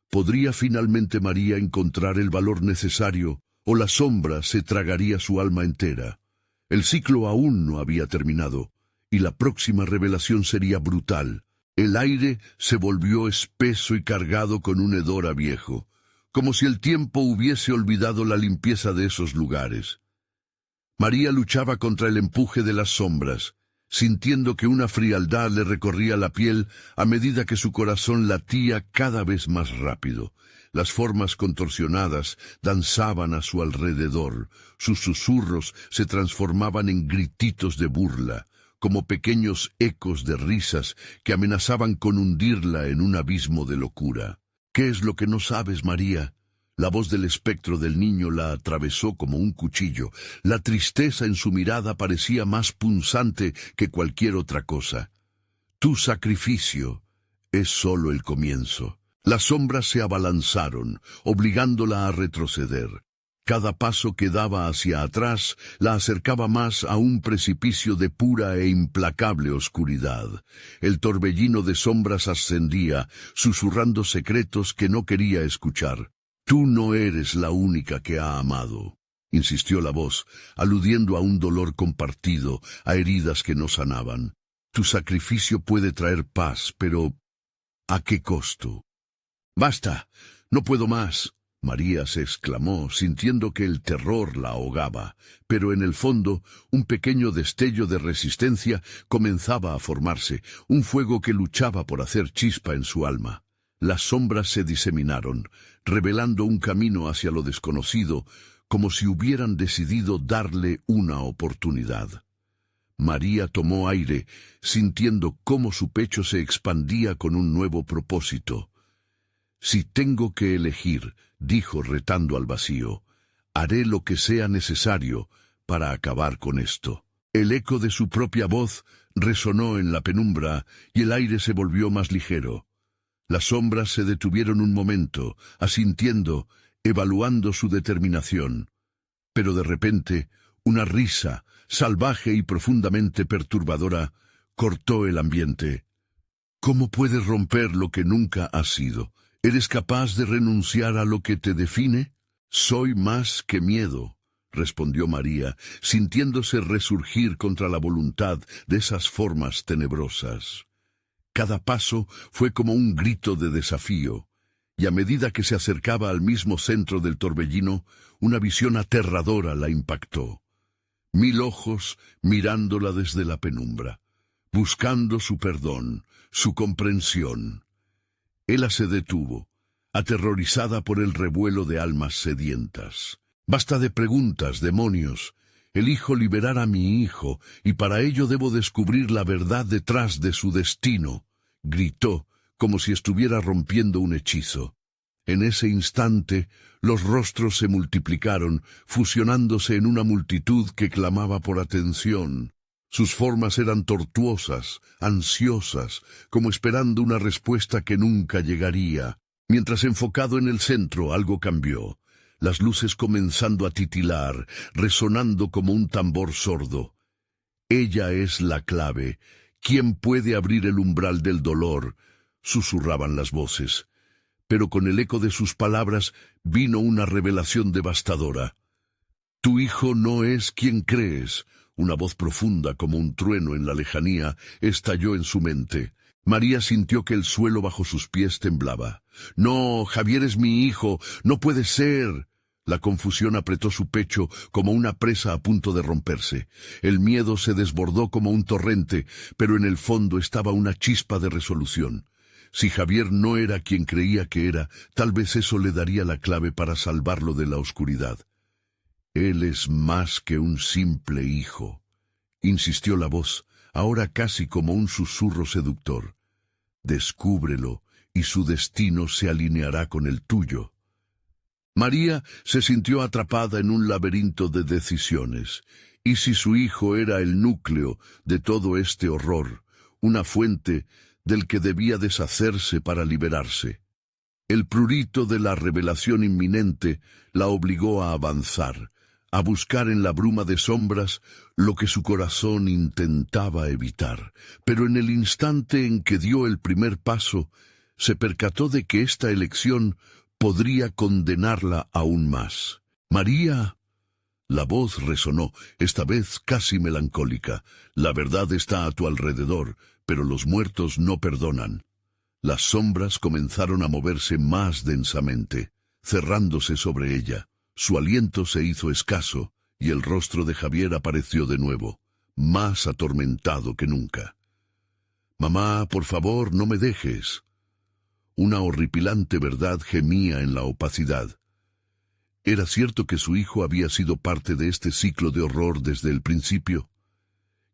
A: ¿Podría finalmente María encontrar el valor necesario, o la sombra se tragaría su alma entera? El ciclo aún no había terminado, y la próxima revelación sería brutal. El aire se volvió espeso y cargado con un hedor a viejo, como si el tiempo hubiese olvidado la limpieza de esos lugares. María luchaba contra el empuje de las sombras, sintiendo que una frialdad le recorría la piel a medida que su corazón latía cada vez más rápido. Las formas contorsionadas danzaban a su alrededor, sus susurros se transformaban en grititos de burla, como pequeños ecos de risas que amenazaban con hundirla en un abismo de locura. «¿Qué es lo que no sabes, María?». La voz del espectro del niño la atravesó como un cuchillo. La tristeza en su mirada parecía más punzante que cualquier otra cosa. «Tu sacrificio es solo el comienzo». Las sombras se abalanzaron, obligándola a retroceder. Cada paso que daba hacia atrás la acercaba más a un precipicio de pura e implacable oscuridad. El torbellino de sombras ascendía, susurrando secretos que no quería escuchar. «Tú no eres la única que ha amado», insistió la voz, aludiendo a un dolor compartido, a heridas que no sanaban. «Tu sacrificio puede traer paz, pero ¿a qué costo?». «Basta, no puedo más», María se exclamó, sintiendo que el terror la ahogaba, pero en el fondo un pequeño destello de resistencia comenzaba a formarse, un fuego que luchaba por hacer chispa en su alma. Las sombras se diseminaron, revelando un camino hacia lo desconocido, como si hubieran decidido darle una oportunidad. María tomó aire, sintiendo cómo su pecho se expandía con un nuevo propósito. «Si tengo que elegir», dijo retando al vacío, «haré lo que sea necesario para acabar con esto». El eco de su propia voz resonó en la penumbra y el aire se volvió más ligero. Las sombras se detuvieron un momento, asintiendo, evaluando su determinación. Pero de repente, una risa, salvaje y profundamente perturbadora, cortó el ambiente. ¿Cómo puedes romper lo que nunca has sido? ¿Eres capaz de renunciar a lo que te define? Soy más que miedo, respondió María, sintiéndose resurgir contra la voluntad de esas formas tenebrosas. Cada paso fue como un grito de desafío, y a medida que se acercaba al mismo centro del torbellino, una visión aterradora la impactó. 1000 ojos mirándola desde la penumbra, buscando su perdón, su comprensión. Ella se detuvo, aterrorizada por el revuelo de almas sedientas. Basta de preguntas, demonios. Elijo liberar a mi hijo, y para ello debo descubrir la verdad detrás de su destino, gritó, como si estuviera rompiendo un hechizo. En ese instante, los rostros se multiplicaron, fusionándose en una multitud que clamaba por atención. Sus formas eran tortuosas, ansiosas, como esperando una respuesta que nunca llegaría. Mientras enfocado en el centro, algo cambió. Las luces comenzando a titilar, resonando como un tambor sordo. Ella es la clave. ¿Quién puede abrir el umbral del dolor? Susurraban las voces. Pero con el eco de sus palabras vino una revelación devastadora. Tu hijo no es quien crees. Una voz profunda como un trueno en la lejanía estalló en su mente. María sintió que el suelo bajo sus pies temblaba. No, Javier es mi hijo, no puede ser. La confusión apretó su pecho como una presa a punto de romperse. El miedo se desbordó como un torrente, pero en el fondo estaba una chispa de resolución. Si Javier no era quien creía que era, tal vez eso le daría la clave para salvarlo de la oscuridad. Él es más que un simple hijo, insistió la voz, ahora casi como un susurro seductor. Descúbrelo, y su destino se alineará con el tuyo. María se sintió atrapada en un laberinto de decisiones. ¿Y si su hijo era el núcleo de todo este horror, una fuente del que debía deshacerse para liberarse? El prurito de la revelación inminente la obligó a avanzar, a buscar en la bruma de sombras lo que su corazón intentaba evitar. Pero en el instante en que dio el primer paso, se percató de que esta elección podría condenarla aún más. María. La voz resonó, esta vez casi melancólica. La verdad está a tu alrededor, pero los muertos no perdonan. Las sombras comenzaron a moverse más densamente, cerrándose sobre ella. Su aliento se hizo escaso, y el rostro de Javier apareció de nuevo, más atormentado que nunca. «Mamá, por favor, no me dejes». Una horripilante verdad gemía en la opacidad. ¿Era cierto que su hijo había sido parte de este ciclo de horror desde el principio?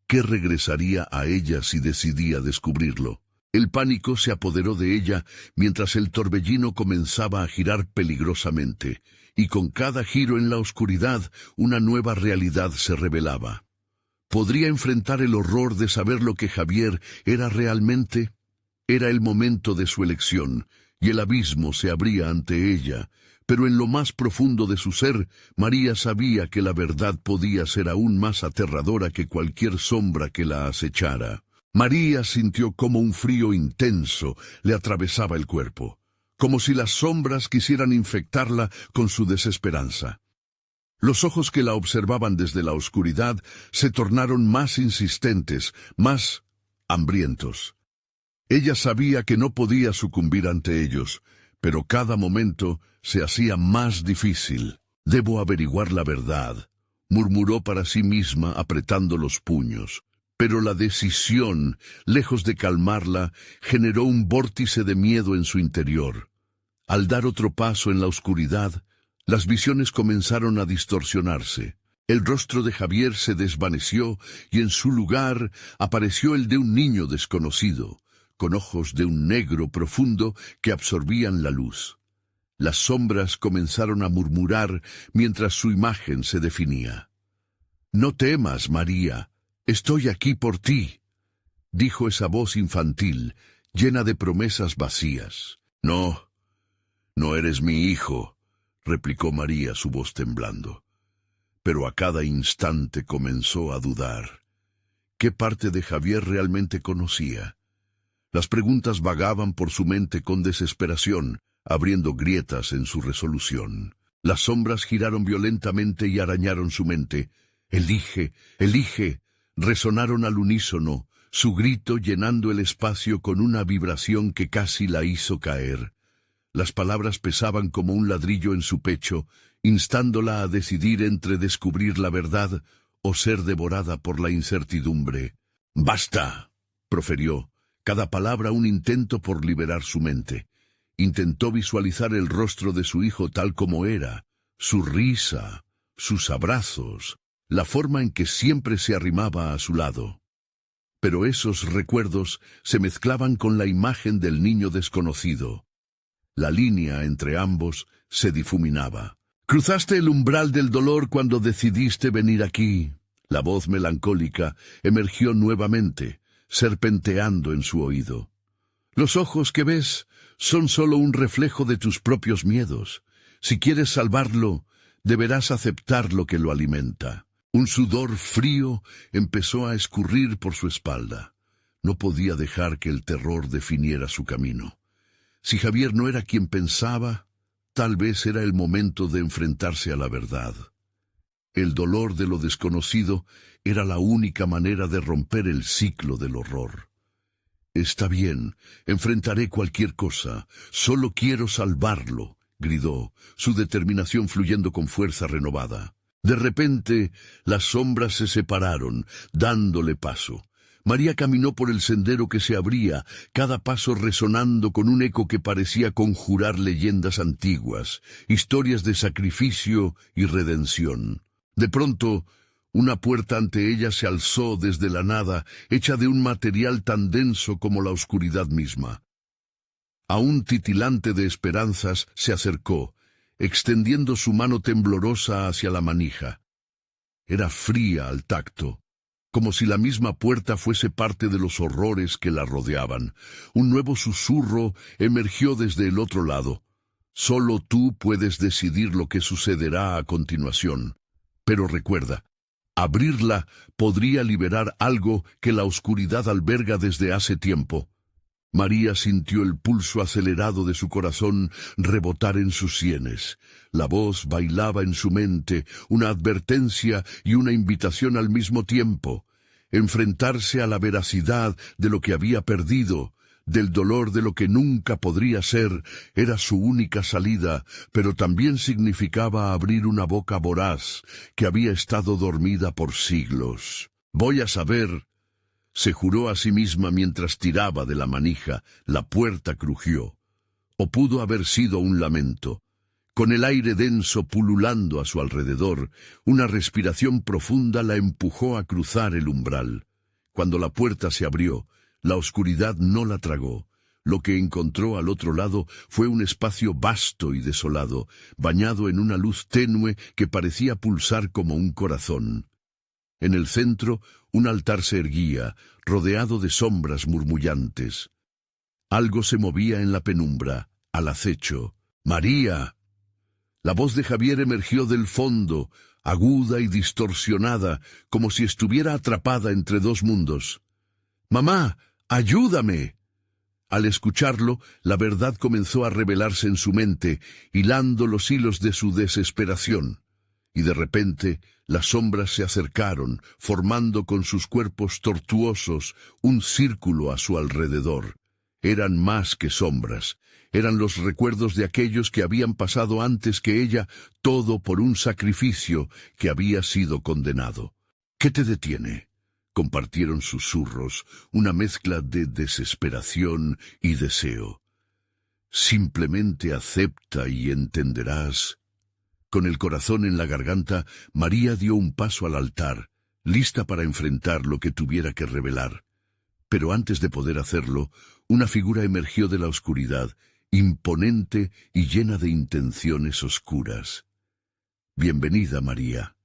A: ¿Qué regresaría a ella si decidía descubrirlo? El pánico se apoderó de ella mientras el torbellino comenzaba a girar peligrosamente, y con cada giro en la oscuridad una nueva realidad se revelaba. ¿Podría enfrentar el horror de saber lo que Javier era realmente? Era el momento de su elección, y el abismo se abría ante ella, pero en lo más profundo de su ser, María sabía que la verdad podía ser aún más aterradora que cualquier sombra que la acechara. María sintió como un frío intenso le atravesaba el cuerpo, como si las sombras quisieran infectarla con su desesperanza. Los ojos que la observaban desde la oscuridad se tornaron más insistentes, más hambrientos. Ella sabía que no podía sucumbir ante ellos, pero cada momento se hacía más difícil. «Debo averiguar la verdad», murmuró para sí misma apretando los puños. Pero la decisión, lejos de calmarla, generó un vórtice de miedo en su interior. Al dar otro paso en la oscuridad, las visiones comenzaron a distorsionarse. El rostro de Javier se desvaneció y en su lugar apareció el de un niño desconocido, con ojos de un negro profundo que absorbían la luz. Las sombras comenzaron a murmurar mientras su imagen se definía. «No temas, María, estoy aquí por ti», dijo esa voz infantil, llena de promesas vacías. «No, no eres mi hijo», replicó María, su voz temblando. Pero a cada instante comenzó a dudar. ¿Qué parte de Javier realmente conocía? Las preguntas vagaban por su mente con desesperación, abriendo grietas en su resolución. Las sombras giraron violentamente y arañaron su mente. «Elige, elige», resonaron al unísono, su grito llenando el espacio con una vibración que casi la hizo caer. Las palabras pesaban como un ladrillo en su pecho, instándola a decidir entre descubrir la verdad o ser devorada por la incertidumbre. «¡Basta!», proferió, cada palabra un intento por liberar su mente. Intentó visualizar el rostro de su hijo tal como era, su risa, sus abrazos, la forma en que siempre se arrimaba a su lado. Pero esos recuerdos se mezclaban con la imagen del niño desconocido. La línea entre ambos se difuminaba. «Cruzaste el umbral del dolor cuando decidiste venir aquí». La voz melancólica emergió nuevamente, serpenteando en su oído. «Los ojos que ves son solo un reflejo de tus propios miedos. Si quieres salvarlo, deberás aceptar lo que lo alimenta». Un sudor frío empezó a escurrir por su espalda. No podía dejar que el terror definiera su camino. Si Javier no era quien pensaba, tal vez era el momento de enfrentarse a la verdad. El dolor de lo desconocido era la única manera de romper el ciclo del horror. «Está bien, enfrentaré cualquier cosa, solo quiero salvarlo», gritó, su determinación fluyendo con fuerza renovada. De repente, las sombras se separaron, dándole paso. María caminó por el sendero que se abría, cada paso resonando con un eco que parecía conjurar leyendas antiguas, historias de sacrificio y redención. De pronto, una puerta ante ella se alzó desde la nada, hecha de un material tan denso como la oscuridad misma. Aún titilante de esperanzas, se acercó, extendiendo su mano temblorosa hacia la manija. Era fría al tacto, como si la misma puerta fuese parte de los horrores que la rodeaban. Un nuevo susurro emergió desde el otro lado. «Solo tú puedes decidir lo que sucederá a continuación. Pero recuerda, abrirla podría liberar algo que la oscuridad alberga desde hace tiempo». María sintió el pulso acelerado de su corazón rebotar en sus sienes. La voz bailaba en su mente, una advertencia y una invitación al mismo tiempo. Enfrentarse a la veracidad de lo que había perdido, del dolor de lo que nunca podría ser, era su única salida, pero también significaba abrir una boca voraz que había estado dormida por siglos. «Voy a saber», se juró a sí misma mientras tiraba de la manija. La puerta crujió. O pudo haber sido un lamento. Con el aire denso pululando a su alrededor, una respiración profunda la empujó a cruzar el umbral. Cuando la puerta se abrió, la oscuridad no la tragó. Lo que encontró al otro lado fue un espacio vasto y desolado, bañado en una luz tenue que parecía pulsar como un corazón. En el centro, un altar se erguía, rodeado de sombras murmullantes. Algo se movía en la penumbra, al acecho. «¡María!». La voz de Javier emergió del fondo, aguda y distorsionada, como si estuviera atrapada entre dos mundos. «¡Mamá, ayúdame!». Al escucharlo, la verdad comenzó a revelarse en su mente, hilando los hilos de su desesperación. Y de repente, las sombras se acercaron, formando con sus cuerpos tortuosos un círculo a su alrededor. Eran más que sombras, eran los recuerdos de aquellos que habían pasado antes que ella, todo por un sacrificio que había sido condenado. «¿Qué te detiene?». Compartieron susurros, una mezcla de desesperación y deseo. «Simplemente acepta y entenderás». Con el corazón en la garganta, María dio un paso al altar, lista para enfrentar lo que tuviera que revelar. Pero antes de poder hacerlo, una figura emergió de la oscuridad, imponente y llena de intenciones oscuras. «Bienvenida, María.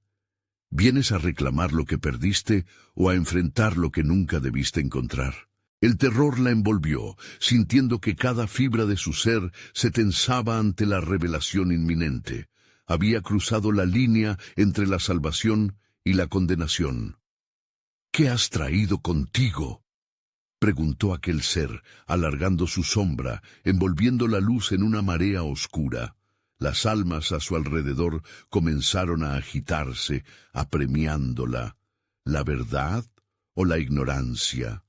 A: ¿Vienes a reclamar lo que perdiste o a enfrentar lo que nunca debiste encontrar?». El terror la envolvió, sintiendo que cada fibra de su ser se tensaba ante la revelación inminente. Había cruzado la línea entre la salvación y la condenación. «¿Qué has traído contigo?». preguntó aquel ser, alargando su sombra, envolviendo la luz en una marea oscura. Las almas a su alrededor comenzaron a agitarse, apremiándola. ¿La verdad o la ignorancia?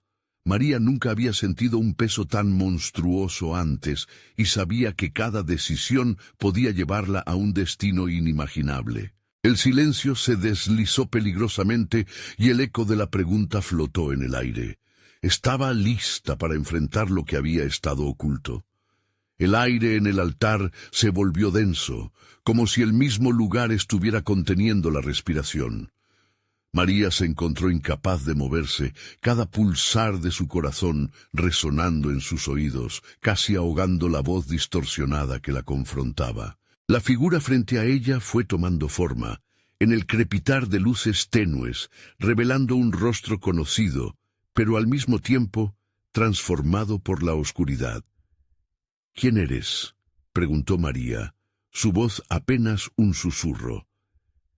A: María nunca había sentido un peso tan monstruoso antes y sabía que cada decisión podía llevarla a un destino inimaginable. El silencio se deslizó peligrosamente y el eco de la pregunta flotó en el aire. Estaba lista para enfrentar lo que había estado oculto. El aire en el altar se volvió denso, como si el mismo lugar estuviera conteniendo la respiración. María se encontró incapaz de moverse, cada pulsar de su corazón resonando en sus oídos, casi ahogando la voz distorsionada que la confrontaba. La figura frente a ella fue tomando forma, en el crepitar de luces tenues, revelando un rostro conocido, pero al mismo tiempo transformado por la oscuridad. «¿Quién eres?», preguntó María, su voz apenas un susurro.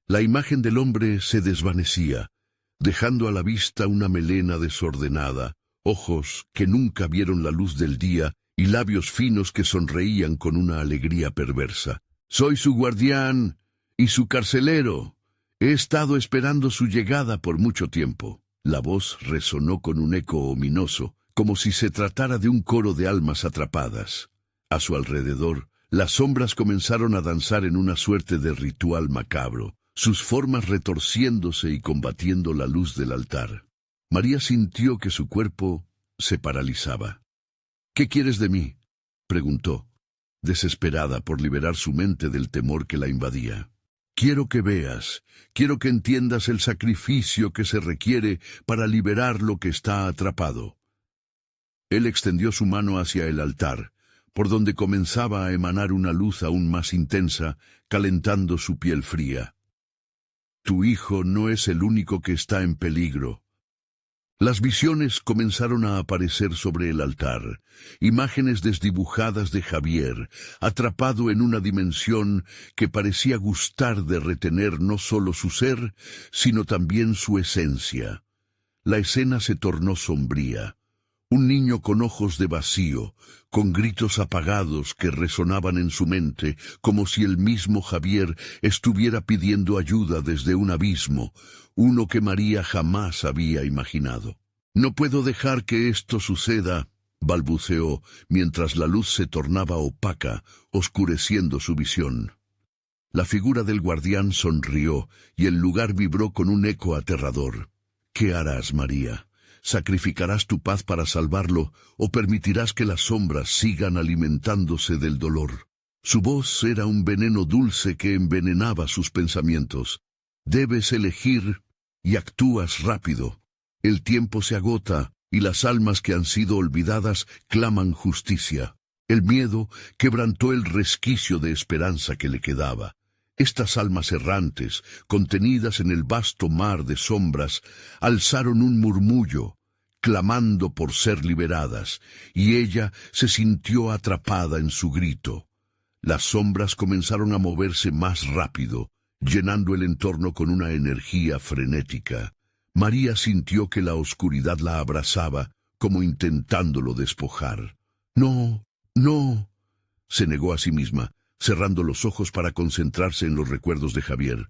A: La imagen del hombre se desvanecía, dejando a la vista una melena desordenada, ojos que nunca vieron la luz del día y labios finos que sonreían con una alegría perversa. «Soy su guardián y su carcelero. He estado esperando su llegada por mucho tiempo». La voz resonó con un eco ominoso, como si se tratara de un coro de almas atrapadas. A su alrededor, las sombras comenzaron a danzar en una suerte de ritual macabro, sus formas retorciéndose y combatiendo la luz del altar. María sintió que su cuerpo se paralizaba. «¿Qué quieres de mí?», preguntó, desesperada por liberar su mente del temor que la invadía. «Quiero que veas, quiero que entiendas el sacrificio que se requiere para liberar lo que está atrapado». Él extendió su mano hacia el altar, por donde comenzaba a emanar una luz aún más intensa, calentando su piel fría. «Tu hijo no es el único que está en peligro». Las visiones comenzaron a aparecer sobre el altar, imágenes desdibujadas de Javier, atrapado en una dimensión que parecía gustar de retener no solo su ser, sino también su esencia. La escena se tornó sombría. Un niño con ojos de vacío, con gritos apagados que resonaban en su mente, como si el mismo Javier estuviera pidiendo ayuda desde un abismo, uno que María jamás había imaginado. «No puedo dejar que esto suceda», balbuceó, mientras la luz se tornaba opaca, oscureciendo su visión. La figura del guardián sonrió, y el lugar vibró con un eco aterrador. «¿Qué harás, María? ¿Sacrificarás tu paz para salvarlo o permitirás que las sombras sigan alimentándose del dolor?» Su voz era un veneno dulce que envenenaba sus pensamientos. «Debes elegir y actúas rápido. El tiempo se agota y las almas que han sido olvidadas claman justicia». El miedo quebrantó el resquicio de esperanza que le quedaba. Estas almas errantes, contenidas en el vasto mar de sombras, alzaron un murmullo, clamando por ser liberadas, y ella se sintió atrapada en su grito. Las sombras comenzaron a moverse más rápido, llenando el entorno con una energía frenética. María sintió que la oscuridad la abrazaba, como intentándolo despojar. «No, no», se negó a sí misma, cerrando los ojos para concentrarse en los recuerdos de Javier.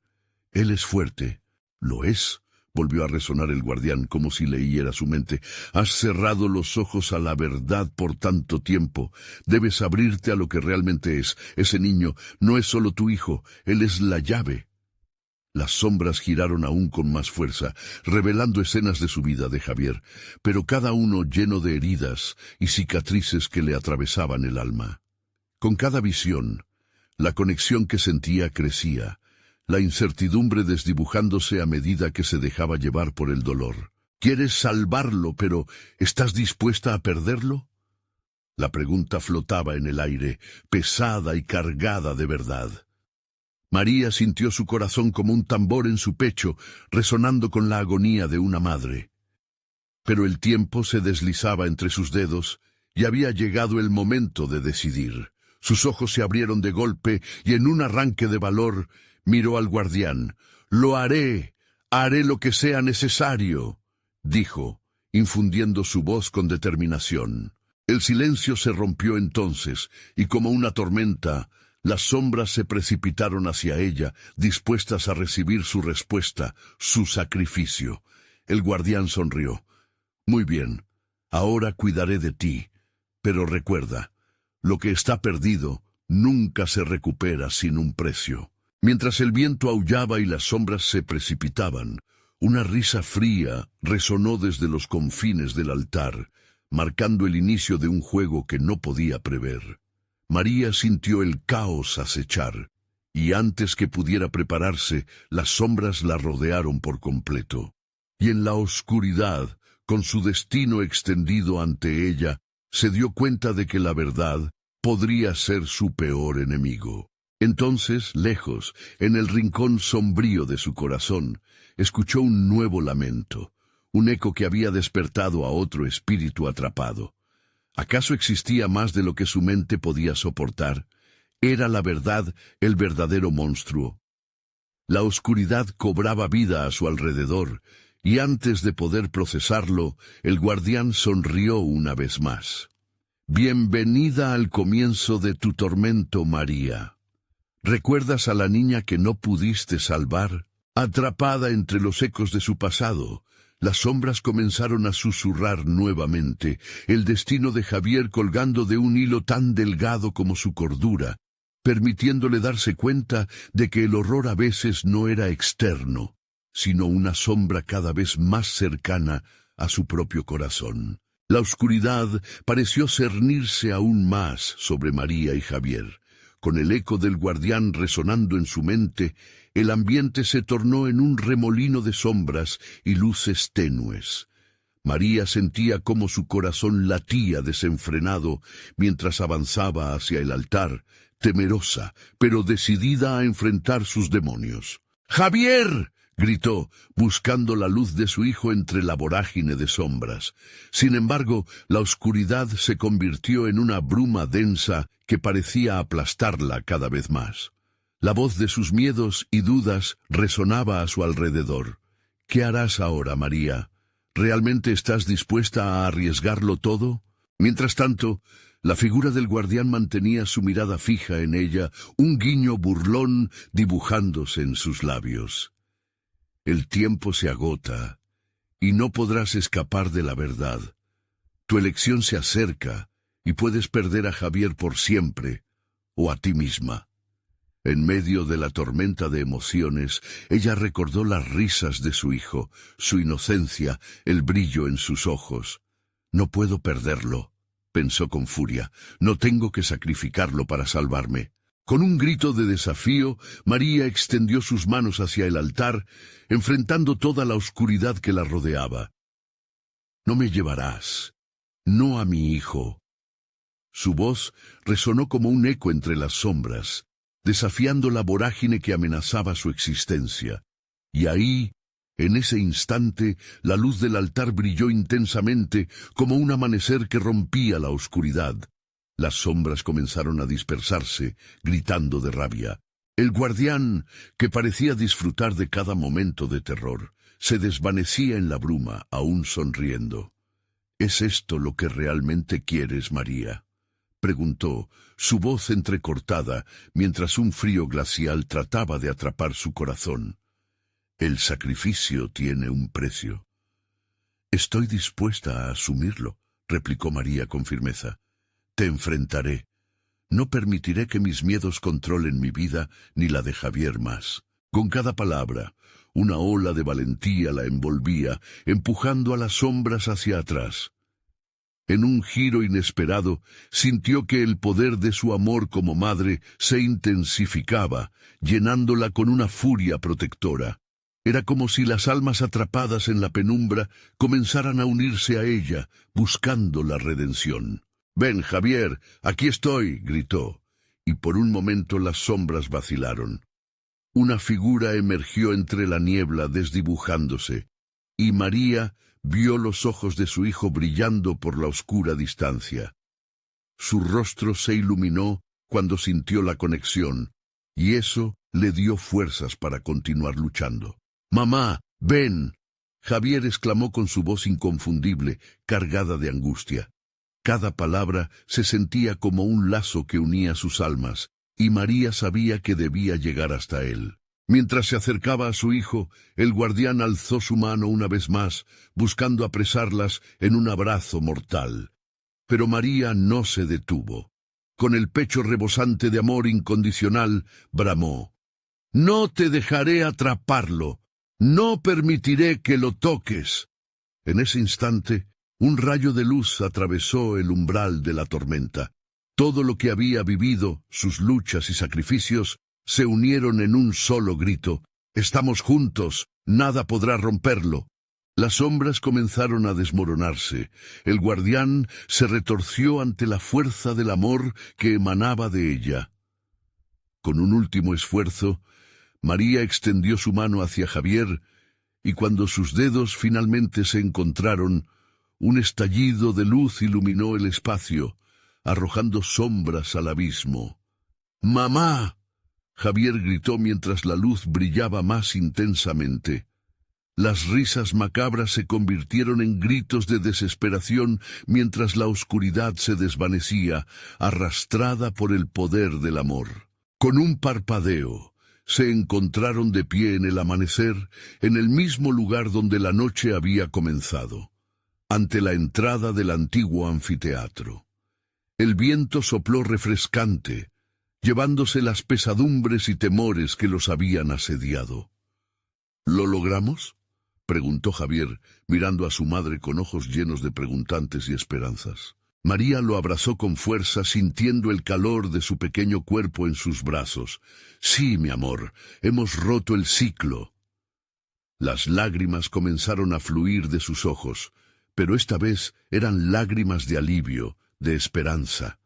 A: «Él es fuerte». «Lo es», volvió a resonar el guardián como si leyera su mente. «Has cerrado los ojos a la verdad por tanto tiempo. Debes abrirte a lo que realmente es. Ese niño no es solo tu hijo, él es la llave». Las sombras giraron aún con más fuerza, revelando escenas de su vida de Javier, pero cada uno lleno de heridas y cicatrices que le atravesaban el alma. Con cada visión, la conexión que sentía crecía, la incertidumbre desdibujándose a medida que se dejaba llevar por el dolor. «¿Quieres salvarlo, pero estás dispuesta a perderlo?». La pregunta flotaba en el aire, pesada y cargada de verdad. María sintió su corazón como un tambor en su pecho, resonando con la agonía de una madre. Pero el tiempo se deslizaba entre sus dedos y había llegado el momento de decidir. Sus ojos se abrieron de golpe y en un arranque de valor miró al guardián. «Lo haré, haré lo que sea necesario», dijo, infundiendo su voz con determinación. El silencio se rompió entonces, y como una tormenta, las sombras se precipitaron hacia ella, dispuestas a recibir su respuesta, su sacrificio. El guardián sonrió. Muy bien, ahora cuidaré de ti, pero recuerda, lo que está perdido nunca se recupera sin un precio. Mientras el viento aullaba y las sombras se precipitaban, una risa fría resonó desde los confines del altar, marcando el inicio de un juego que no podía prever. María sintió el caos acechar, y antes que pudiera prepararse, las sombras la rodearon por completo. Y en la oscuridad, con su destino extendido ante ella, se dio cuenta de que la verdad podría ser su peor enemigo. Entonces, lejos, en el rincón sombrío de su corazón, escuchó un nuevo lamento, un eco que había despertado a otro espíritu atrapado. ¿Acaso existía más de lo que su mente podía soportar? ¿Era la verdad el verdadero monstruo? La oscuridad cobraba vida a su alrededor, y antes de poder procesarlo, el guardián sonrió una vez más. Bienvenida al comienzo de tu tormento, María. ¿Recuerdas a la niña que no pudiste salvar? Atrapada entre los ecos de su pasado, las sombras comenzaron a susurrar nuevamente, el destino de Javier colgando de un hilo tan delgado como su cordura, permitiéndole darse cuenta de que el horror a veces no era externo, sino una sombra cada vez más cercana a su propio corazón. La oscuridad pareció cernirse aún más sobre María y Javier. Con el eco del guardián resonando en su mente, el ambiente se tornó en un remolino de sombras y luces tenues. María sentía cómo su corazón latía desenfrenado mientras avanzaba hacia el altar, temerosa, pero decidida a enfrentar sus demonios. ¡Javier!, gritó, buscando la luz de su hijo entre la vorágine de sombras. Sin embargo, la oscuridad se convirtió en una bruma densa que parecía aplastarla cada vez más. La voz de sus miedos y dudas resonaba a su alrededor. ¿Qué harás ahora, María? ¿Realmente estás dispuesta a arriesgarlo todo? Mientras tanto, la figura del guardián mantenía su mirada fija en ella, un guiño burlón dibujándose en sus labios. El tiempo se agota, y no podrás escapar de la verdad. Tu elección se acerca, y puedes perder a Javier por siempre, o a ti misma. En medio de la tormenta de emociones, ella recordó las risas de su hijo, su inocencia, el brillo en sus ojos. No puedo perderlo, pensó con furia. No tengo que sacrificarlo para salvarme. Con un grito de desafío, María extendió sus manos hacia el altar, enfrentando toda la oscuridad que la rodeaba. No me llevarás, no a mi hijo. Su voz resonó como un eco entre las sombras, desafiando la vorágine que amenazaba su existencia. Y ahí, en ese instante, la luz del altar brilló intensamente como un amanecer que rompía la oscuridad. Las sombras comenzaron a dispersarse, gritando de rabia. El guardián, que parecía disfrutar de cada momento de terror, se desvanecía en la bruma, aún sonriendo. ¿Es esto lo que realmente quieres, María?, preguntó, su voz entrecortada, mientras un frío glacial trataba de atrapar su corazón. El sacrificio tiene un precio. Estoy dispuesta a asumirlo, replicó María con firmeza. Te enfrentaré. No permitiré que mis miedos controlen mi vida ni la de Javier más. Con cada palabra, una ola de valentía la envolvía, empujando a las sombras hacia atrás. En un giro inesperado, sintió que el poder de su amor como madre se intensificaba, llenándola con una furia protectora. Era como si las almas atrapadas en la penumbra comenzaran a unirse a ella, buscando la redención. «Ven, Javier, aquí estoy», gritó, y por un momento las sombras vacilaron. Una figura emergió entre la niebla desdibujándose, y María vio los ojos de su hijo brillando por la oscura distancia. Su rostro se iluminó cuando sintió la conexión, y eso le dio fuerzas para continuar luchando. «Mamá, ven», Javier exclamó con su voz inconfundible, cargada de angustia. Cada palabra se sentía como un lazo que unía sus almas, y María sabía que debía llegar hasta él. Mientras se acercaba a su hijo, el guardián alzó su mano una vez más, buscando apresarlas en un abrazo mortal. Pero María no se detuvo. Con el pecho rebosante de amor incondicional, bramó: «No te dejaré atraparlo. No permitiré que lo toques». En ese instante, un rayo de luz atravesó el umbral de la tormenta. Todo lo que había vivido, sus luchas y sacrificios, se unieron en un solo grito: «Estamos juntos, nada podrá romperlo». Las sombras comenzaron a desmoronarse. El guardián se retorció ante la fuerza del amor que emanaba de ella. Con un último esfuerzo, María extendió su mano hacia Javier, y cuando sus dedos finalmente se encontraron, un estallido de luz iluminó el espacio, arrojando sombras al abismo. «¡Mamá!», Javier gritó mientras la luz brillaba más intensamente. Las risas macabras se convirtieron en gritos de desesperación mientras la oscuridad se desvanecía, arrastrada por el poder del amor. Con un parpadeo, se encontraron de pie en el amanecer, en el mismo lugar donde la noche había comenzado, ante la entrada del antiguo anfiteatro. El viento sopló refrescante, llevándose las pesadumbres y temores que los habían asediado. «¿Lo logramos?», preguntó Javier, mirando a su madre con ojos llenos de preguntantes y esperanzas. María lo abrazó con fuerza, sintiendo el calor de su pequeño cuerpo en sus brazos. «Sí, mi amor, hemos roto el ciclo». Las lágrimas comenzaron a fluir de sus ojos, pero esta vez eran lágrimas de alivio, de esperanza.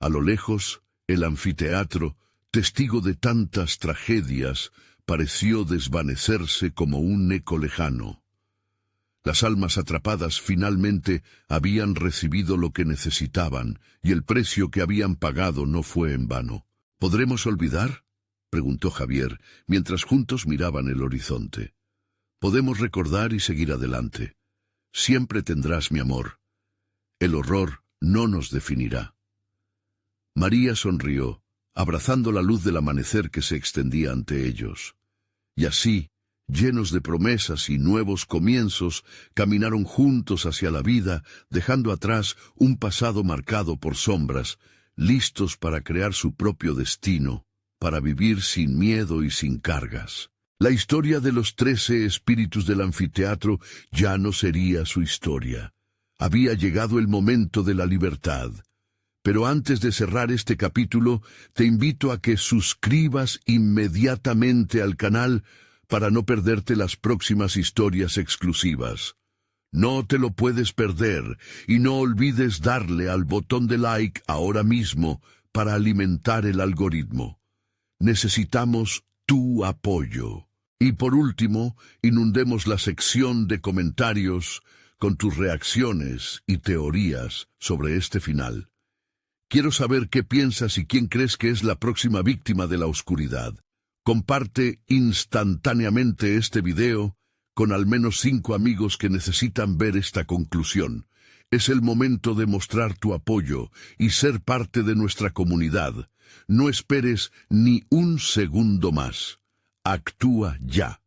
A: A lo lejos, el anfiteatro, testigo de tantas tragedias, pareció desvanecerse como un eco lejano. Las almas atrapadas finalmente habían recibido lo que necesitaban, y el precio que habían pagado no fue en vano. «¿Podremos olvidar?», preguntó Javier, mientras juntos miraban el horizonte. «Podemos recordar y seguir adelante. Siempre tendrás mi amor. El horror no nos definirá». María sonrió, abrazando la luz del amanecer que se extendía ante ellos. Y así, llenos de promesas y nuevos comienzos, caminaron juntos hacia la vida, dejando atrás un pasado marcado por sombras, listos para crear su propio destino, para vivir sin miedo y sin cargas. La historia de los 13 espíritus del anfiteatro ya no sería su historia. Había llegado el momento de la libertad. Pero antes de cerrar este capítulo, te invito a que suscribas inmediatamente al canal para no perderte las próximas historias exclusivas. No te lo puedes perder, y no olvides darle al botón de like ahora mismo para alimentar el algoritmo. Necesitamos tu apoyo. Y por último, inundemos la sección de comentarios con tus reacciones y teorías sobre este final. Quiero saber qué piensas y quién crees que es la próxima víctima de la oscuridad. Comparte instantáneamente este video con al menos 5 amigos que necesitan ver esta conclusión. Es el momento de mostrar tu apoyo y ser parte de nuestra comunidad. No esperes ni un segundo más. Actúa ya.